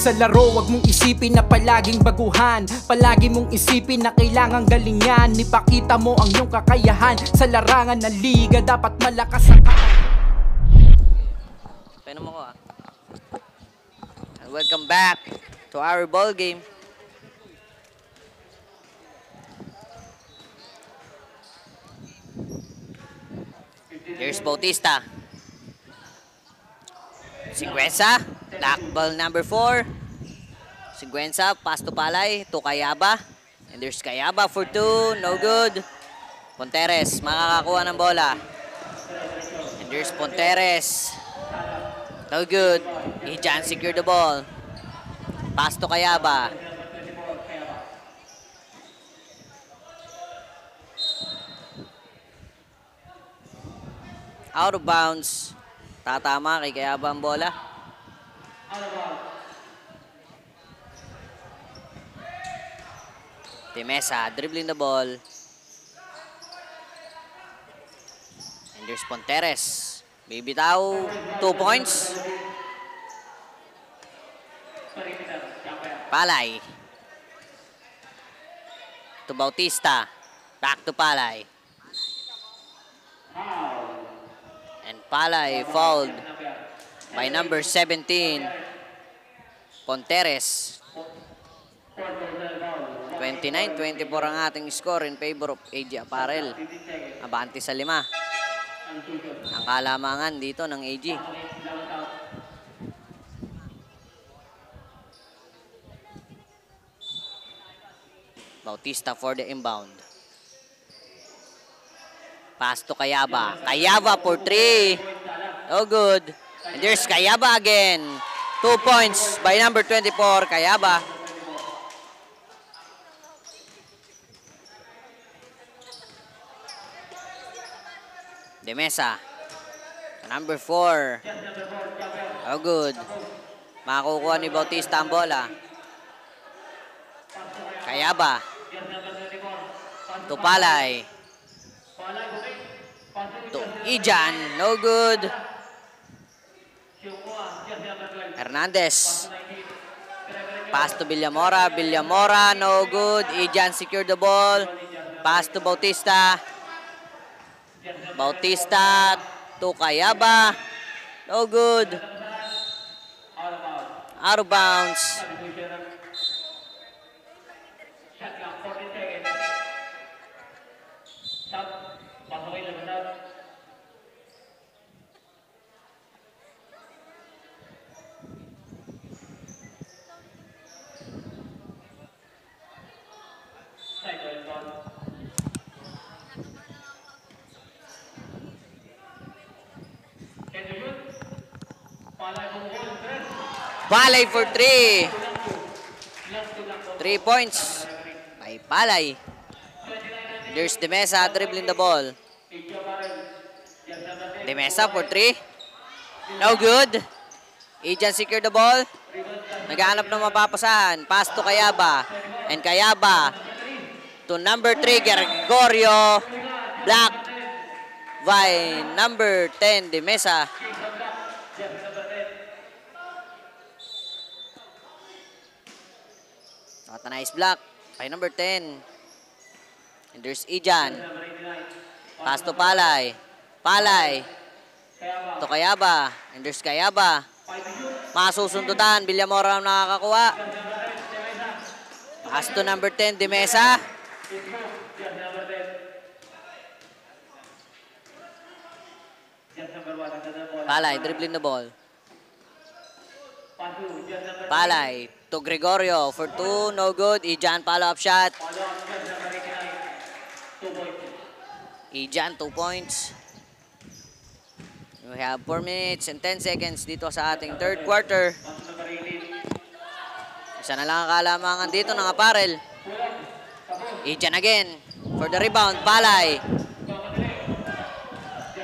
Sa laro, wag mong isipin na palaging baguhan. Palagi mong isipin na kailangang galingan. Ipakita mo ang iyong kakayahan. Sa larangan ng liga, dapat malakas ang Pena mo ko ah. And welcome back to our ball game. There's Bautista. Siguenza, black ball number 4. Siguenza, pass to Palay, to Cayaba. And there's Cayaba for 2, no good. Ponteres, makakakuha ng bola. And there's Ponteres. No good. Ijan secure the ball. Pass to Cayaba. Out of bounds. Tatama kay Cayaba ang bola. Temesa dribbling the ball. And there's Ponteres. Bibitaw, 2 points. Palay. To Bautista. Back to Palay. And Palay fouled by number 17, Ponteres. 29-24 ang ating score in favor of AG Apparel. Abante sa 5. Ang kalamangan dito ng AG. Bautista for the inbound. Pass to Cayaba. Cayaba for 3. No good. And there's Cayaba again. 2 points by number 24, Cayaba. Demesa. Number 4. No good. Makukuha ni Bautista ang bola. Cayaba. To Palay. To Ijan, no good. Hernandez. Pass to Villamora. Villamora, no good. Ijan secure the ball. Pass to Bautista. Bautista to Cayaba. No good. Out of bounds. Palay for 3. 3 points by Palay. There's Demesa dribbling the ball. Demesa for 3. No good. Ijan secure the ball. Naghahanap ng mapapasahan. Pass to Cayaba. And Cayaba to number 3, Gregorio. Black by number 10, De Mesa. At a nice block by number 10. And there's Ijan. Pass to Palay. Palay to Cayaba. And there's Cayaba. Masusundutan. Villamora ang nakakakuha. Pass to number 10, De Mesa. Palay, dribbling the ball. Palay to Gregorio for 2, no good. Ijan, follow-up shot. Ijan, 2 points. We have 4 minutes and 10 seconds dito sa ating third quarter. Isa na lang ang kalamangan dito ng Apparel. Ijan again for the rebound. Palay.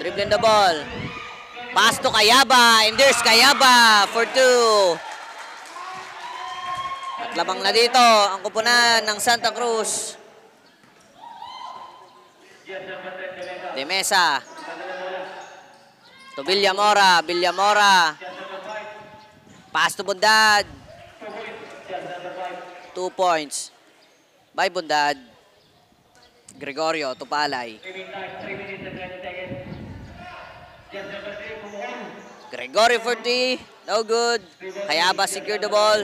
Dribbling the ball. Pass to Cayaba. And there's Cayaba for 2. At labang na dito ang kupunan ng Santa Cruz. De Mesa. To Villamora. Villamora. Pass to Bundad. 2 points by Bundad. Gregorio to Palay. Gregorio for 3. No good. Cayaba secure the ball.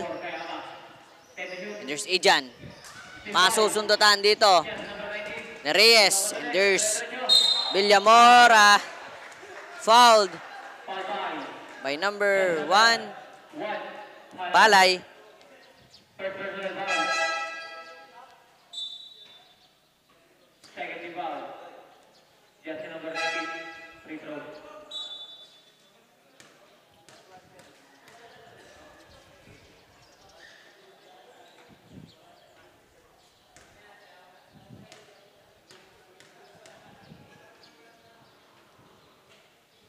And there's Ijan. Masusundutan dito ni Reyes. And there's Villamora. Fouled by number 1, Palay. Second foul. Just number 19, free throw.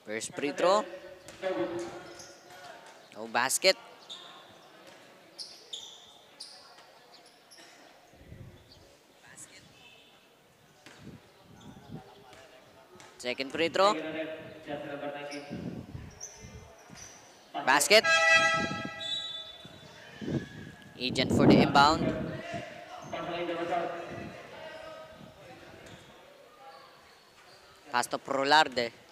First free throw. No basket. Second free throw. Basket. Agent for the inbound. Pass to Prolarde.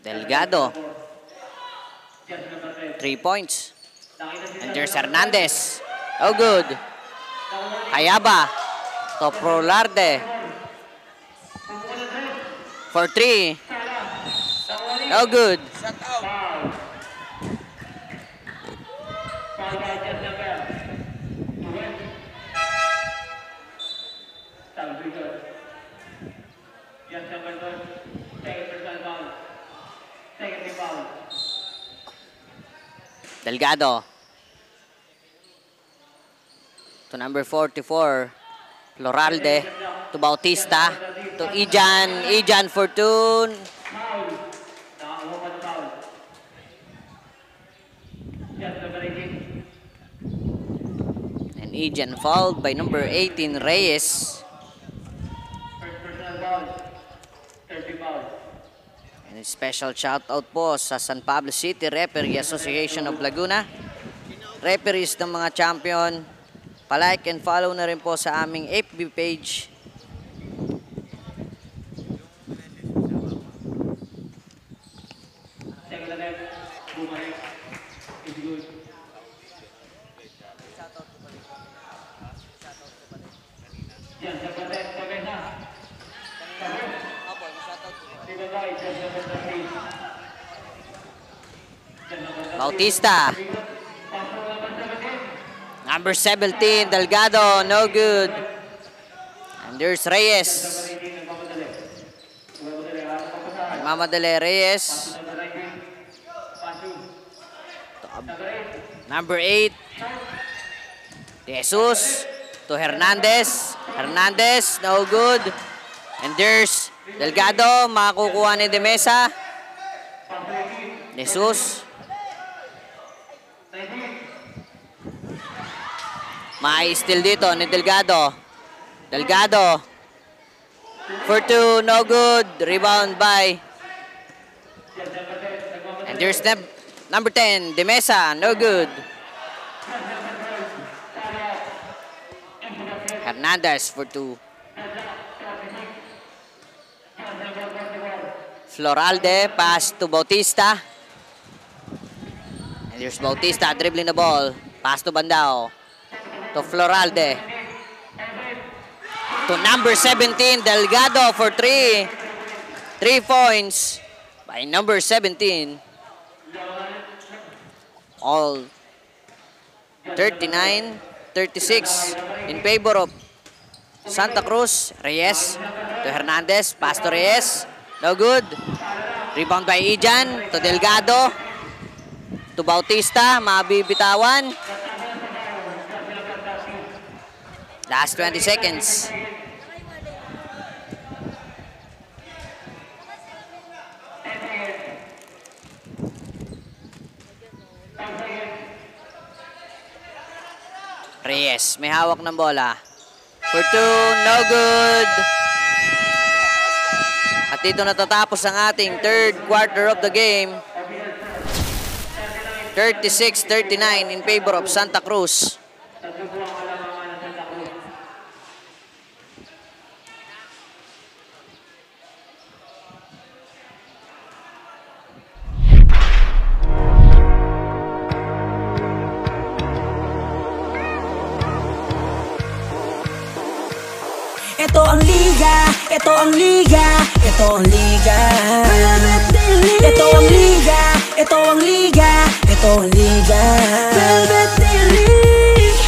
Delgado. 3 points. And there's Hernandez. Oh, good. Cayaba. To Prolarde. For 3. No good. Delgado. To number 44. Floralde. To Bautista. To Ijan. Ijan for 2. And Ijan fouled by number 18, Reyes. And a special shout out po sa San Pablo City Referee Association of Laguna. Referees ng mga champion. Palike and follow na rin po sa aming FB page. Bautista. Number 17, Delgado, no good. And there's Reyes. Mamadali Reyes. Number 8, De Jesus to Hernandez. Hernandez, no good. And there's Delgado, makakukuha ni De Mesa. Jesus. Ma-steal dito ni Delgado. Delgado. For two, no good. Rebound by. And there's number 10, De Mesa, no good. Hernandez for two. Floralde, pass to Bautista. And there's Bautista dribbling the ball. Pass to Bandao. To Floralde. To number 17, Delgado for three. 3 points by number 17. All 39-36 in favor of Santa Cruz. Reyes to Hernandez. Pass to Reyes. No good. Rebound by Ijan to Delgado. To Bautista. Mabibitawan. Last 20 seconds. Reyes, may hawak ng bola. For two, no good. At dito natatapos ang ating third quarter of the game. 36-39 in favor of Santa Cruz. Ito ang liga, ito ang liga, ito ang liga. Ito ang liga, ito ang liga, ito ang liga.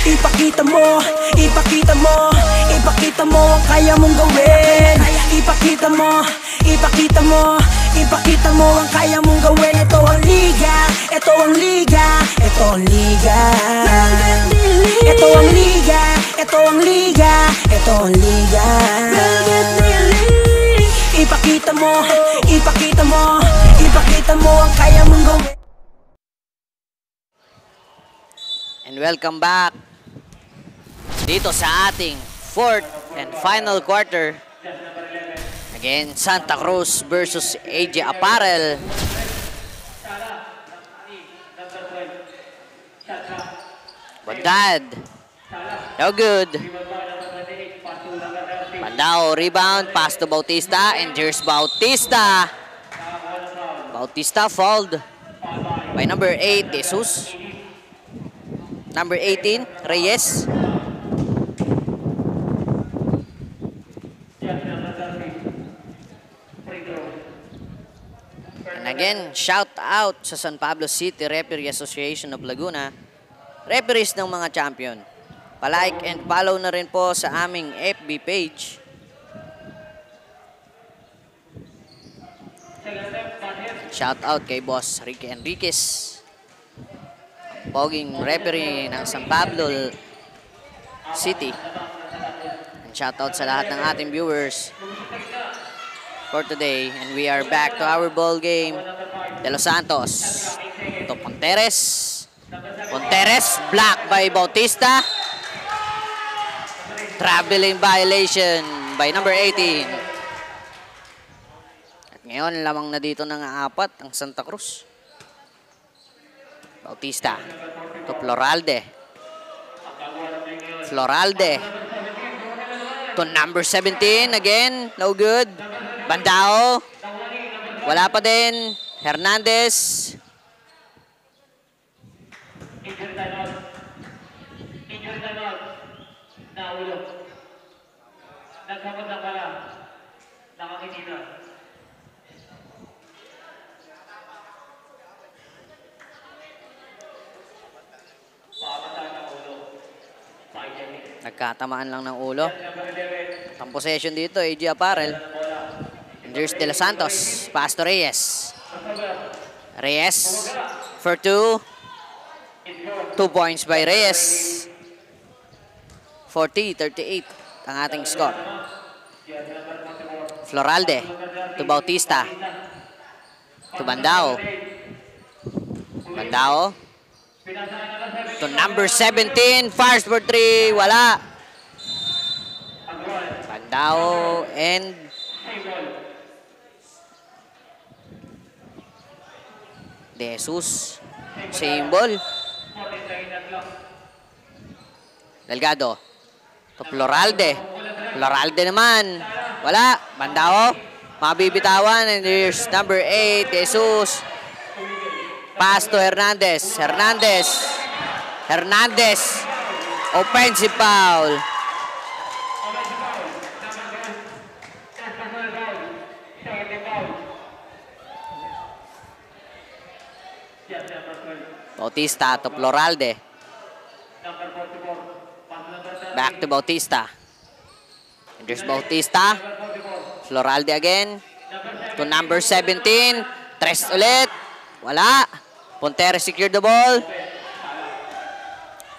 Ipakita mo, ipakita mo, ipakita mo ang kaya mong gawin. Ipakita mo, ipakita mo, ipakita mo ang kaya mong gawin. Ito ang liga, ito ang liga, ito ang liga. Ito ang liga, ito ang liga, ito ang liga. Ipakita mo, ipakita mo, ipakita mo ang kaya mong gawin. And welcome back dito sa ating fourth and final quarter. Again, Santa Cruz versus AJ Apparel. Bondad. No good. Bandao, rebound, pass to Bautista, and there's Bautista. Bautista fouled by number 8, Jesus. Number 18, Reyes. And again, shout out sa San Pablo City Referee Association of Laguna. Referees ng mga champion. Palike and follow na rin po sa aming FB page. Shout out kay Boss Ricky Enriquez. Poging referee ng San Pablo City. And shout out sa lahat ng ating viewers for today. And we are back to our ball game. De Los Santos to Ponteres. Ponteres, blocked by Bautista. Traveling violation by number 18. At ngayon, lamang na dito ng 4 ang Santa Cruz. Bautista to Floralde. Floralde to number 17 again. No good. Bandao. Wala pa din. Hernandez. Naulo. Nagkamot na pala. Nakakikita. Nagkatamaan lang ng ulo. Ang possession dito, AJ Apparel. And there's De Los Santos. Pass to Reyes. Reyes for 2. 2 points by Reyes. 40-38 ang ating score. Floralde to Bautista. To Bandao. Bandao. To number 17. Fires for 3. Wala. Bandao and De Jesus. Same ball. Delgado. To Floralde. Floralde naman. Wala. Bandao. Mabibitawan. And there's number 8. De Jesus. Pass to Hernandez. Hernandez. Hernandez. Offensive foul. Bautista to Floralde. Back to Bautista. And there's Bautista. Floralde again. To number 17. Tres ulit. Wala. Ponteres secured the ball.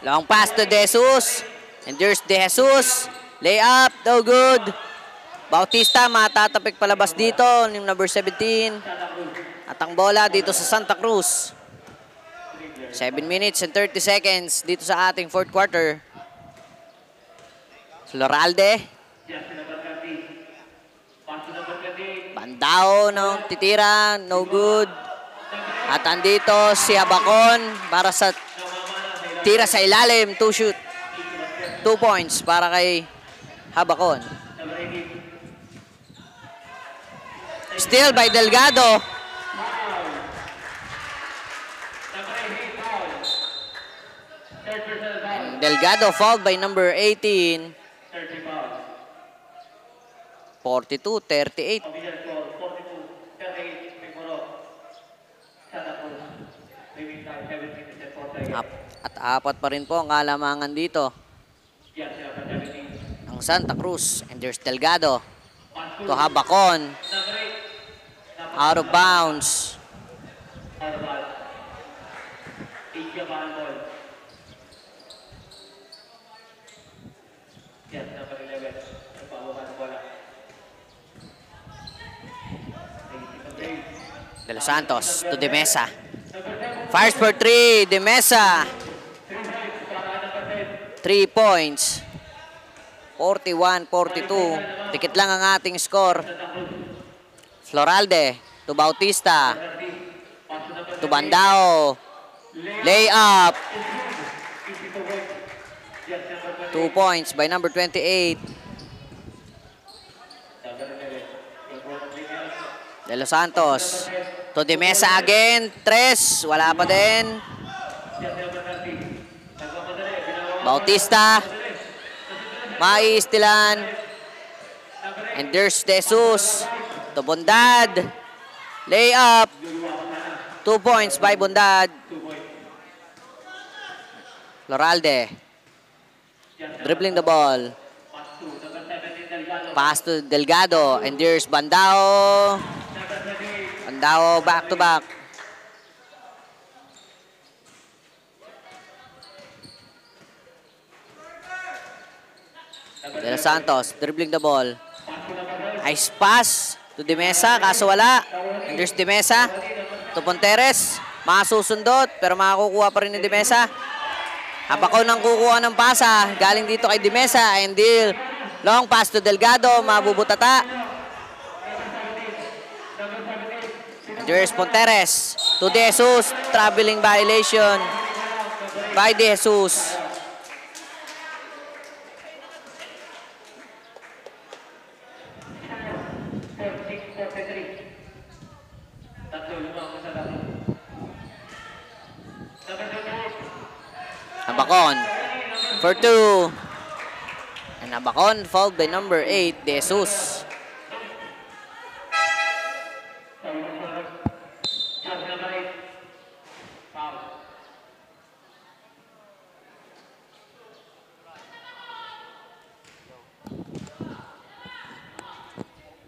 Long pass to De Jesus. And there's De Jesus. Layup. No good. Bautista matatapik palabas dito. Yung number 17. At ang bola dito sa Santa Cruz. 7 minutes and 30 seconds dito sa ating fourth quarter. Floralde. Bandao no titira, no good. At andito si Habacon para sa tira sa ilalim, 2 shoot. 2 points para kay Habacon. Steal by Delgado. And Delgado fouled by number 18. 42-38. At apat pa rin po ang kalamangan dito ng Santa Cruz. And there's Delgado to Habacon. Out of bounds. De Los Santos to De Mesa. Fires for 3. De Mesa. 3 points. 41-42. Tikit lang ang ating score. Floralde to Bautista. To Bandao. Layup. 2 points by number 28. De Los Santos. To De Mesa again. 3. Wala pa din. Bautista. Maiistilan. And there's De Jesus. To Bondad. Layup. 2 points by Bondad. Floralde. Dribbling the ball. Pass to Delgado. And there's Bandao. Bandao back to back. De Los Santos dribbling the ball. Nice pass to De Mesa, kaso wala. And there's De Mesa to Ponteres. Masusundot pero makakukuha pa rin ni De Mesa. Habacon nang kukuha ng pasa. Galing dito kay De Mesa. And deal. Long pass to Delgado. Mabubutata. And there's Ponteres to De Jesus. Traveling violation by De Jesus. Habacon for 2. And Habacon fouled by number 8, De Jesus.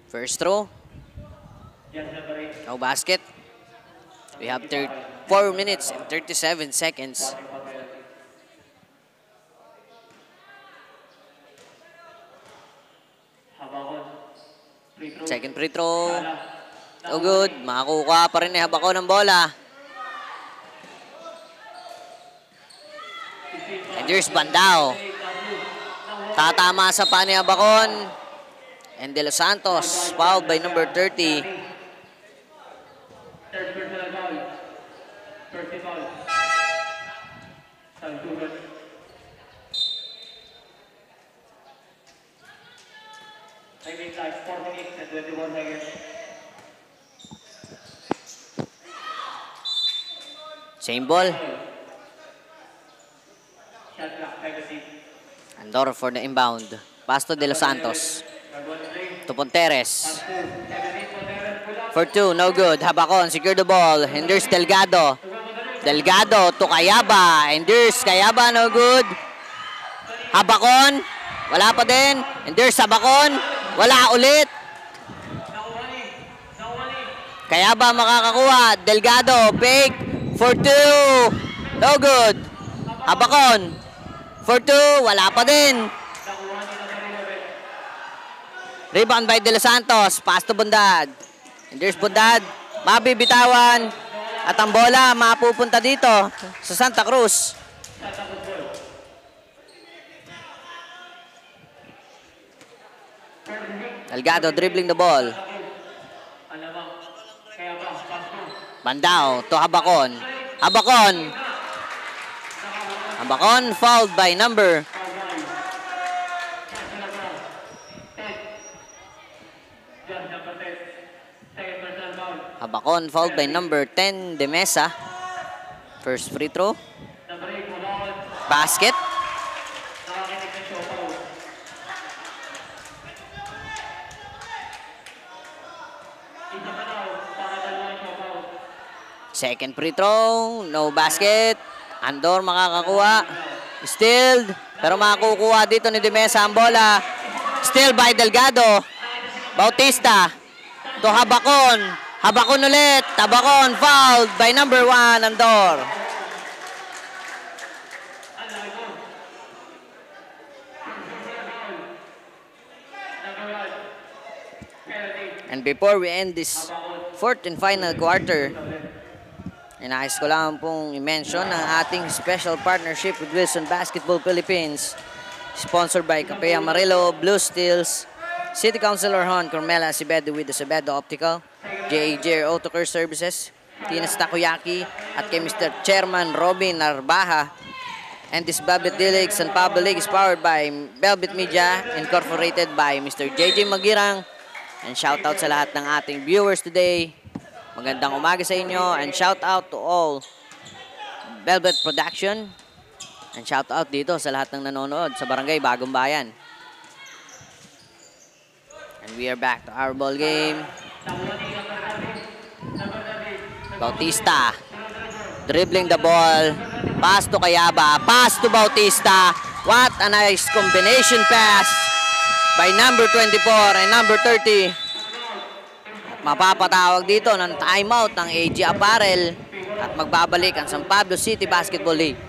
First throw. No basket. We have 4 minutes and 37 seconds. Second free throw. So good. Makakuha pa rin ni Habakon ng bola. And there's Bandao. Tatama sa pa ni Habakon. And De Los Santos, fouled by number 30. Third personal foul. First foul. Santugan. Timing time 4 minutes and 21 seconds. Same ball. Shot clock, penalty. Andor for the inbound. Pass to De Los Santos. To Ponteres. For two, no good. Habakon, secure the ball. And there's Delgado. Delgado to Cayaba. And there's Cayaba, no good. Habakon, wala pa din. And there's Habakon, wala ulit. Cayaba makakakuha. Delgado, fake. For two, no good. Habakon, for two, wala pa din. Rebound by De Los Santos. Pass to Bondad. And there's Bondad. Mabibitawan. At ang bola mapupunta dito sa Santa Cruz. Delgado dribbling the ball. Bandao to Habakon. Habakon. Habakon fouled by number 10, De Mesa. First free throw. Basket. Second free throw. No basket. Andor makakakuha. Stealed. Pero makakukuha dito ni De Mesa ang bola. Steal by Delgado. Bautista. To Habakon. Habakon ulit. Habakon fouled by number 1, Andor. And before we end this fourth and final quarter, nais ko lang pong i-mention ang ating special partnership with Wilson Basketball Philippines. Sponsored by Cafe Amarillo, Blue Steels, City Councilor Hon Cormela Acevedo with the Acevedo Optical, JAJ Auto Care Services, Tina's Takoyaki, at kay Mr. Chairman Robin Narbaha. And this Velvet D-League San Pablo League is powered by Velvet Media, incorporated by Mr. JJ Magirang. And shout out sa lahat ng ating viewers today. Magandang umaga sa inyo, and shout out to all Velvet Production. And shout out dito sa lahat ng nanonood sa Barangay Bagong Bayan. And we are back to our ball game. Bautista dribbling the ball. Pass to Cayaba. Pass to Bautista. What a nice combination pass by number 24 and number 30. At mapapatawag dito ng timeout ng AG Apparel at magbabalik ang San Pablo City Basketball League.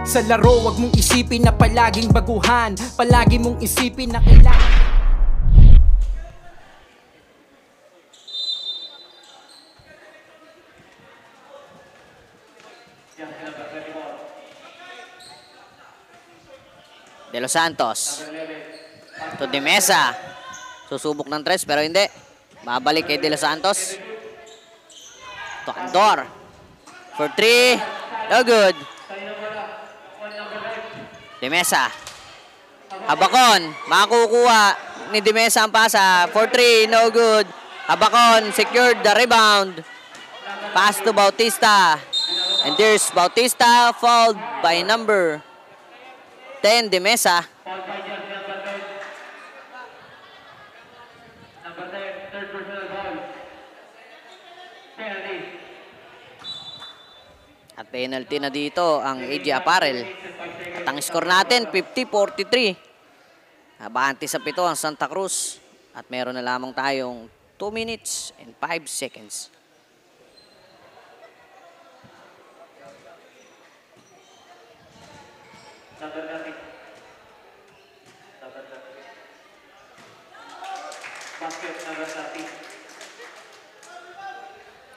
Sa laro, wag mong isipin na palaging baguhan. Palagi mong isipin na kailangan. De Los Santos to De Mesa. Susubok ng tres pero hindi. Babalik kay De Los Santos. To Andor. For 3. No good. De Mesa. Habakon. Makukuha ni De Mesa ang pasa. For 3. No good. Habakon secured the rebound. Pass to Bautista. And there's Bautista fouled by number 10, De Mesa. At penalty na dito ang AG Apparel. At ang Ang score natin, 50-43. Abante sa 7 ang Santa Cruz. At meron na lamang tayong 2 minutes and 5 seconds.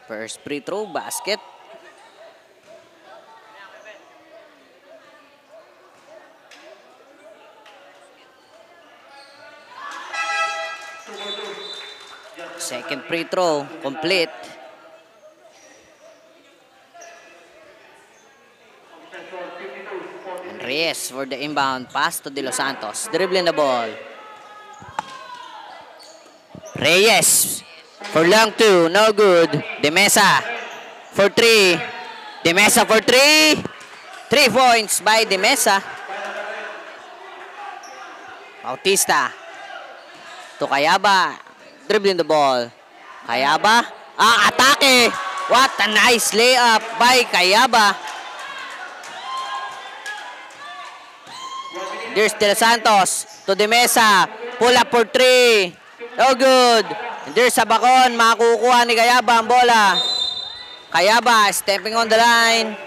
First free throw, basket. Second free throw, complete. And Reyes for the inbound pass to De Los Santos. Dribbling the ball. Reyes for long 2, no good. De Mesa for 3. De Mesa for 3. 3 points by De Mesa. Bautista to Cayaba. Dribbling the ball. Cayaba. Atake. What a nice layup by Cayaba. There's De Los Santos to De Mesa. Pull up for 3. No good. And there's Sabacon. Makukuha ni Cayaba ang bola. Cayaba stepping on the line.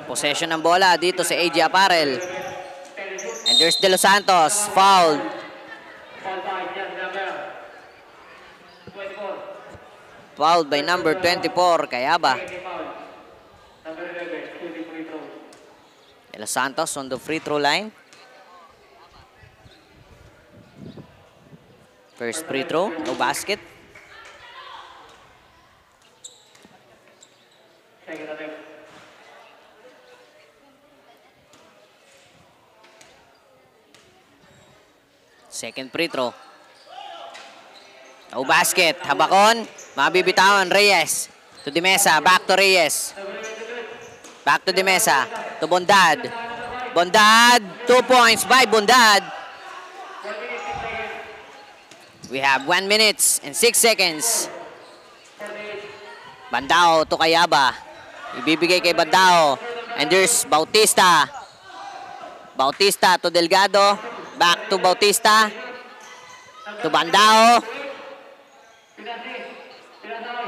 Possession ng bola dito sa AG Apparel. And there's De Los Santos. Foul. Fouled by number 24, Cayaba. De Los Santos on the free throw line. First free throw, no basket. Second free throw. No basket. Habakon. Mabibitawan. Reyes. To De Mesa. Back to Reyes. Back to De Mesa. To Bondad. Bondad. 2 points by Bondad. We have 1 minute and 6 seconds. Bandao to Cayaba. Ibibigay kay Bandao. And there's Bautista. Bautista to Delgado. Back to Bautista. To Bandao.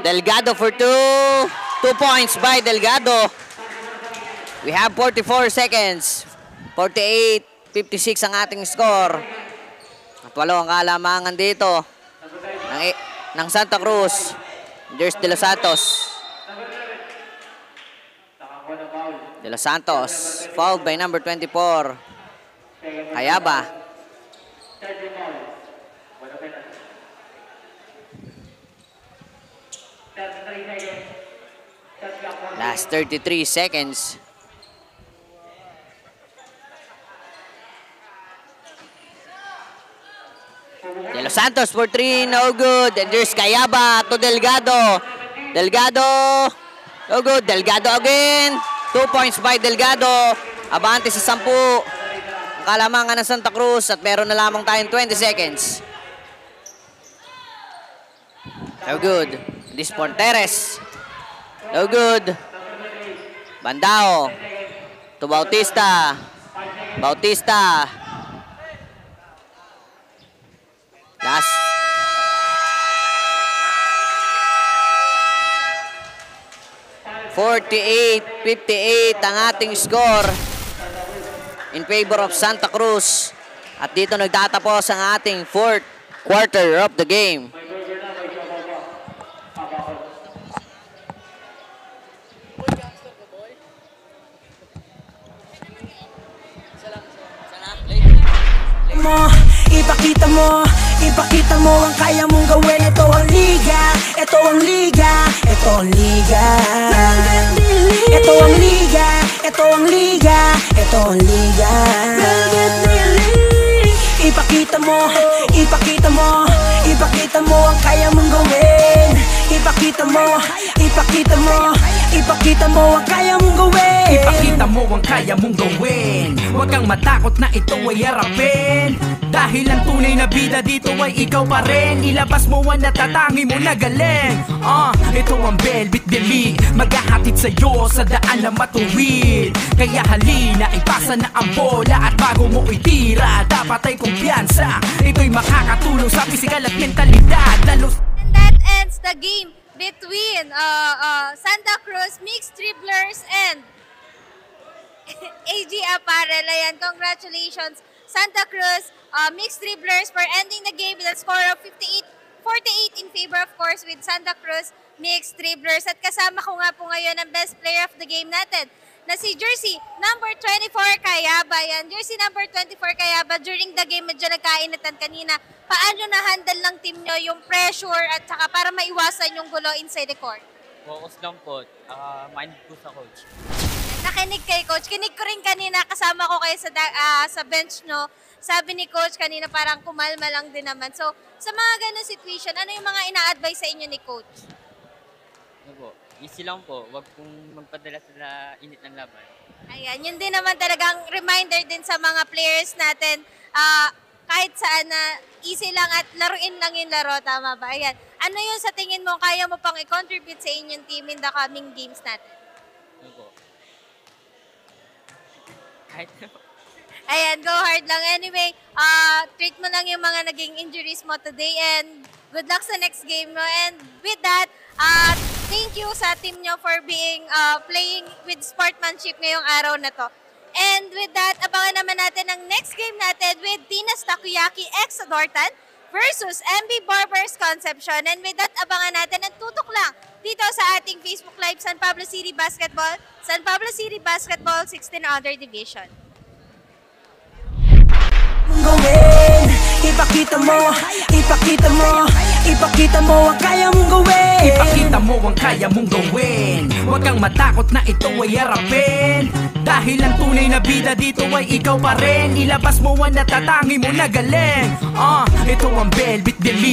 Delgado for 2. 2 points by Delgado. We have 44 seconds. 48-56 ang ating score. At 8 ang kalamangan dito ng Santa Cruz. There's De Los Santos. De Los Santos. Fouled by number 24. Cayaba. Last 33 seconds. De Los Santos for 3, no good. And there's Cayaba to Delgado. Delgado, no good. Delgado again. 2 points by Delgado. Abante sa 10. Ang kalamangan ng Santa Cruz at meron na lamang tayong 20 seconds. No good. This Ponteres. No good. Bandao. To Bautista. Bautista. Last. (48-58) ang ating score in favor of Santa Cruz. At dito nagtatapos ang ating 4th quarter of the game. Ipakita mo ang kaya mong gawin. Ito ang liga, ito ang liga, ito ang liga. Ito ang liga, ito ang liga, ito ang liga. Ipakita mo, ipakita mo, ipakita mo ang kaya mong gawin. ipakita mo, ipakita mo, ipakita mo ang kaya mong gawin. Ipakita mo ang kaya mong gawin. Huwag kang matakot na ito ay harapin, dahil ang tunay na bida dito ay ikaw pa rin. Ilabas mo ang natatangi mo na galing. Ito ang Velvet Deli, maghahatid sa'yo sa daan na matuwid. Kaya halina, ipasa na ang bola, at bago mo itira, dapat ay kumpiyansa. Ito'y makakatulong sa pisikal at mentalidad, lalo. And that ends the game between Santa Cruz Mixed Dribblers and AG Apparel. Ayan, congratulations Santa Cruz Mixed Dribblers for ending the game with a score of 48 in favor, of course, with Santa Cruz Mixed Dribblers. At kasama ko nga po ngayon ang best player of the game natin, na si jersey number 24 Kayaba. Yan, jersey number 24 Kayaba. During the game, medyo nagkainitan kanina. Paano na-handle ng team nyo yung pressure at saka para maiwasan yung gulo inside the court? Focus lang po. Mind po sa coach. Nakinig kay coach. Kinig ko rin kanina, kasama ko kayo sa bench, no? Sabi ni coach kanina parang kumalma lang din naman. So, sa mga ganun situation, ano yung mga ina-advise sa inyo ni coach? Ano po? Easy lang po. Huwag pong magpadala sa init ng laban. Ayan, yun din naman talagang reminder din sa mga players natin, kahit saan na easy lang at laruin lang yung laro, tama ba? Ayan. Ano yun sa tingin mo, kaya mo pang i-contribute sa inyong team in the coming games natin? Ano po? Kahit Ayan, go hard lang. Anyway, treat mo lang yung mga naging injuries mo today and good luck sa next game mo. And with that, thank you sa team nyo for being playing with sportsmanship ngayong araw na to. And with that, abangan naman natin ang next game natin with Tina's Takoyaki X Dortan versus MB Barbers Concepcion. And with that, abangan natin ang tutok lang dito sa ating Facebook Live San Pablo City Basketball, San Pablo City Basketball 16 Other Division. Gawin, ipakita mo, ipakita mo, ipakita mo ang kaya mong gawin. Ipakita mo ang kaya mong gawin. Huwag kang matakot na ito ay harapin, dahil ang tunay na bida dito ay ikaw pa rin. Ilabas mo ang natatangi mo na galing. Ito ang Velvet Deli.